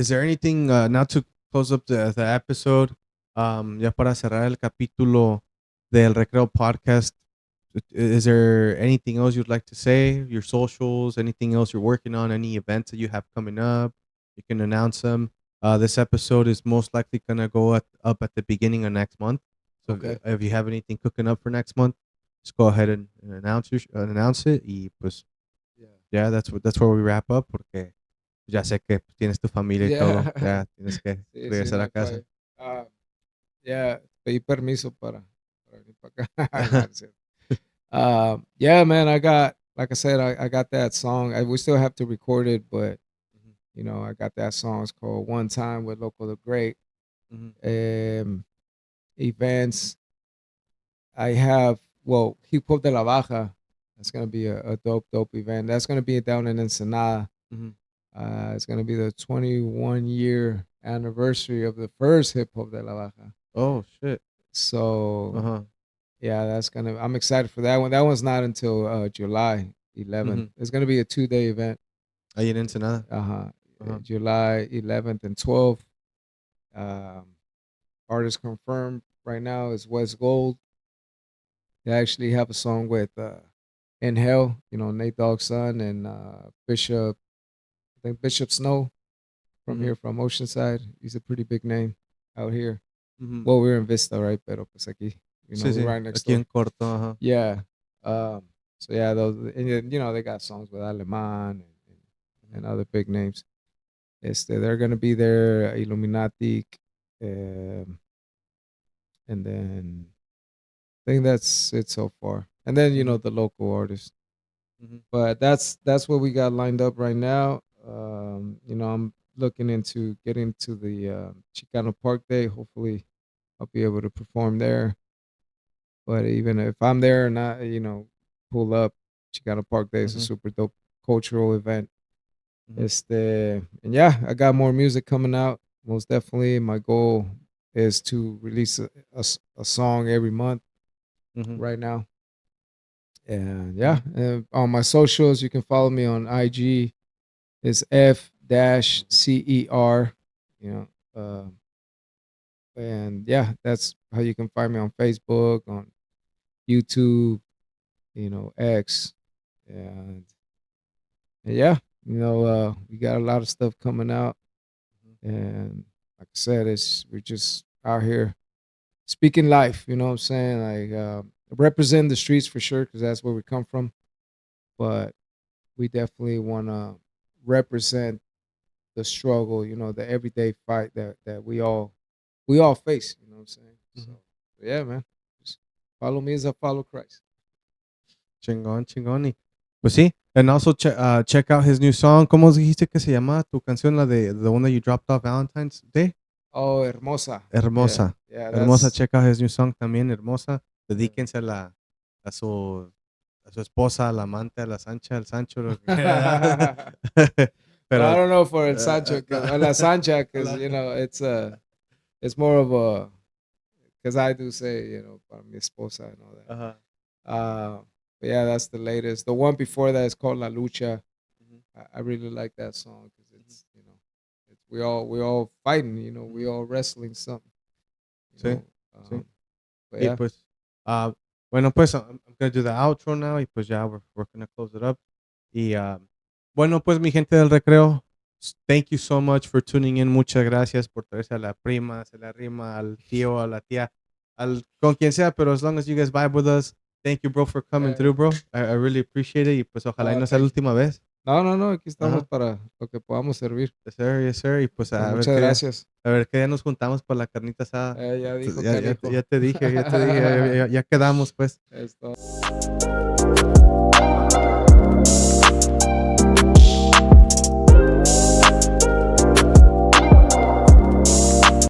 there anything, now to close up the episode, ya para cerrar el capítulo del Recreo podcast, is there anything else you'd like to say? Your socials, anything else you're working on, any events that you have coming up? You can announce them. This episode is most likely gonna go up at the beginning of next month. So Okay. if you have anything cooking up for next month, just go ahead and announce it. Y pues Yeah. yeah, that's where we wrap up porque ya sé que tienes tu familia y todo. Yeah. Ya tienes que Sí, sí, regresar no a hay casa. falla. Yeah, pedí permiso para venir para acá. No, no es cierto. Yeah, man, I got, like I said, I got that song. We still have to record it, but Mhm, you know, I got that song. It's called "One Time" with Loco the Great. mhm, Um, Events. I have, well, Hip Hop de la Baja. That's gonna be a dope event. That's gonna be down in Ensenada. mhm. It's gonna be the 21-year anniversary of the first Hip Hop de la Baja. Oh shit. So Uh-huh. yeah, I'm excited for that one. That one's not until July 11th. Mhm. It's gonna be a 2-day event. Ahí en Ensenada. Uh-huh. Uh-huh. July 11th and 12th. Um, Artist confirmed right now is West Gold. They actually have a song with In Hell, you know, Nate Dogg's son, and Bishop, I think Bishop Snow from Mhm, here from Oceanside. He's a pretty big name out here. mhm. Well, we're in Vista, right? Pero pues aquí, you know, Sí, we're sí. right next Aquí door. en corto, ajá. Yeah. Um, so yeah, those, and you know, they got songs with Aleman and Mhm, other big names. They're gonna be there, Illuminati, and then I think that's it so far. And then you know mhm, the local artists. mhm, But that's what we got lined up right now. You know, I'm looking into getting to the Chicano Park Day. Hopefully, I'll be able to perform there. But even if I'm there and I, you know, pull up, Chicano Park Day is a mhm, super dope cultural event. mhm, And yeah, I got more music coming out. Most definitely, my goal is to release a song every month mhm, right now. And yeah, mhm, on my socials, you can follow me on IG. It's F-Cer. You know, and yeah, that's how you can find me on Facebook, on YouTube, you know, X, and, and yeah, you know, we got a lot of stuff coming out, and like I said, we're just out here speaking life. You know what I'm saying? Like represent the streets for sure, because that's where we come from. But we definitely want to represent the struggle, you know, the everyday fight that we all face, you know what I'm saying? So mhm. yeah, man. Just follow me as I follow Christ. Chingón, chingón. Y pues sí. And also check out his new song. ¿Cómo dijiste que se llama tu canción? La de The One That You Dropped Off Valentine's Day. Oh, hermosa. Yeah. Hermosa. Yeah, Hermosa. that's Check out his new song también. Hermosa. yeah. Dedíquense a su, a su esposa, a la amante, a la Sancha, al Sancho. Lo que sea. Well, I Pero. don't know for El Sancho, No. La Sancha, because La- you know it's more of a, because I do say, you know, para mi esposa and all that. Ajá. But yeah, that's the latest. The one before that is called La Lucha. Ujú, I really like that song because ujú. it's, you know, we all fighting, you know, we Ujú. all wrestling something, you Sí, know. sí. But Y yeah. pues, bueno, pues I'm gonna do the outro now y pues ya we're gonna close it up. Y bueno, pues mi gente del recreo, thank you so much for tuning in. Muchas gracias por traerse a la prima, se la rima, al tío, a la tía, con quien sea, pero as long as you guys vibe with us, thank you, bro, for coming through, bro. I really appreciate it. Y pues ojalá y no sea la Thank you. última vez. No, no, no, aquí estamos Ajá. para lo que podamos servir. Yes, sir, yes, sir. Y pues Pues muchas gracias. a ver qué día nos juntamos para la carnita asada. Ya dijo Ya Canijo. te dije, ya quedamos, pues. Es todo.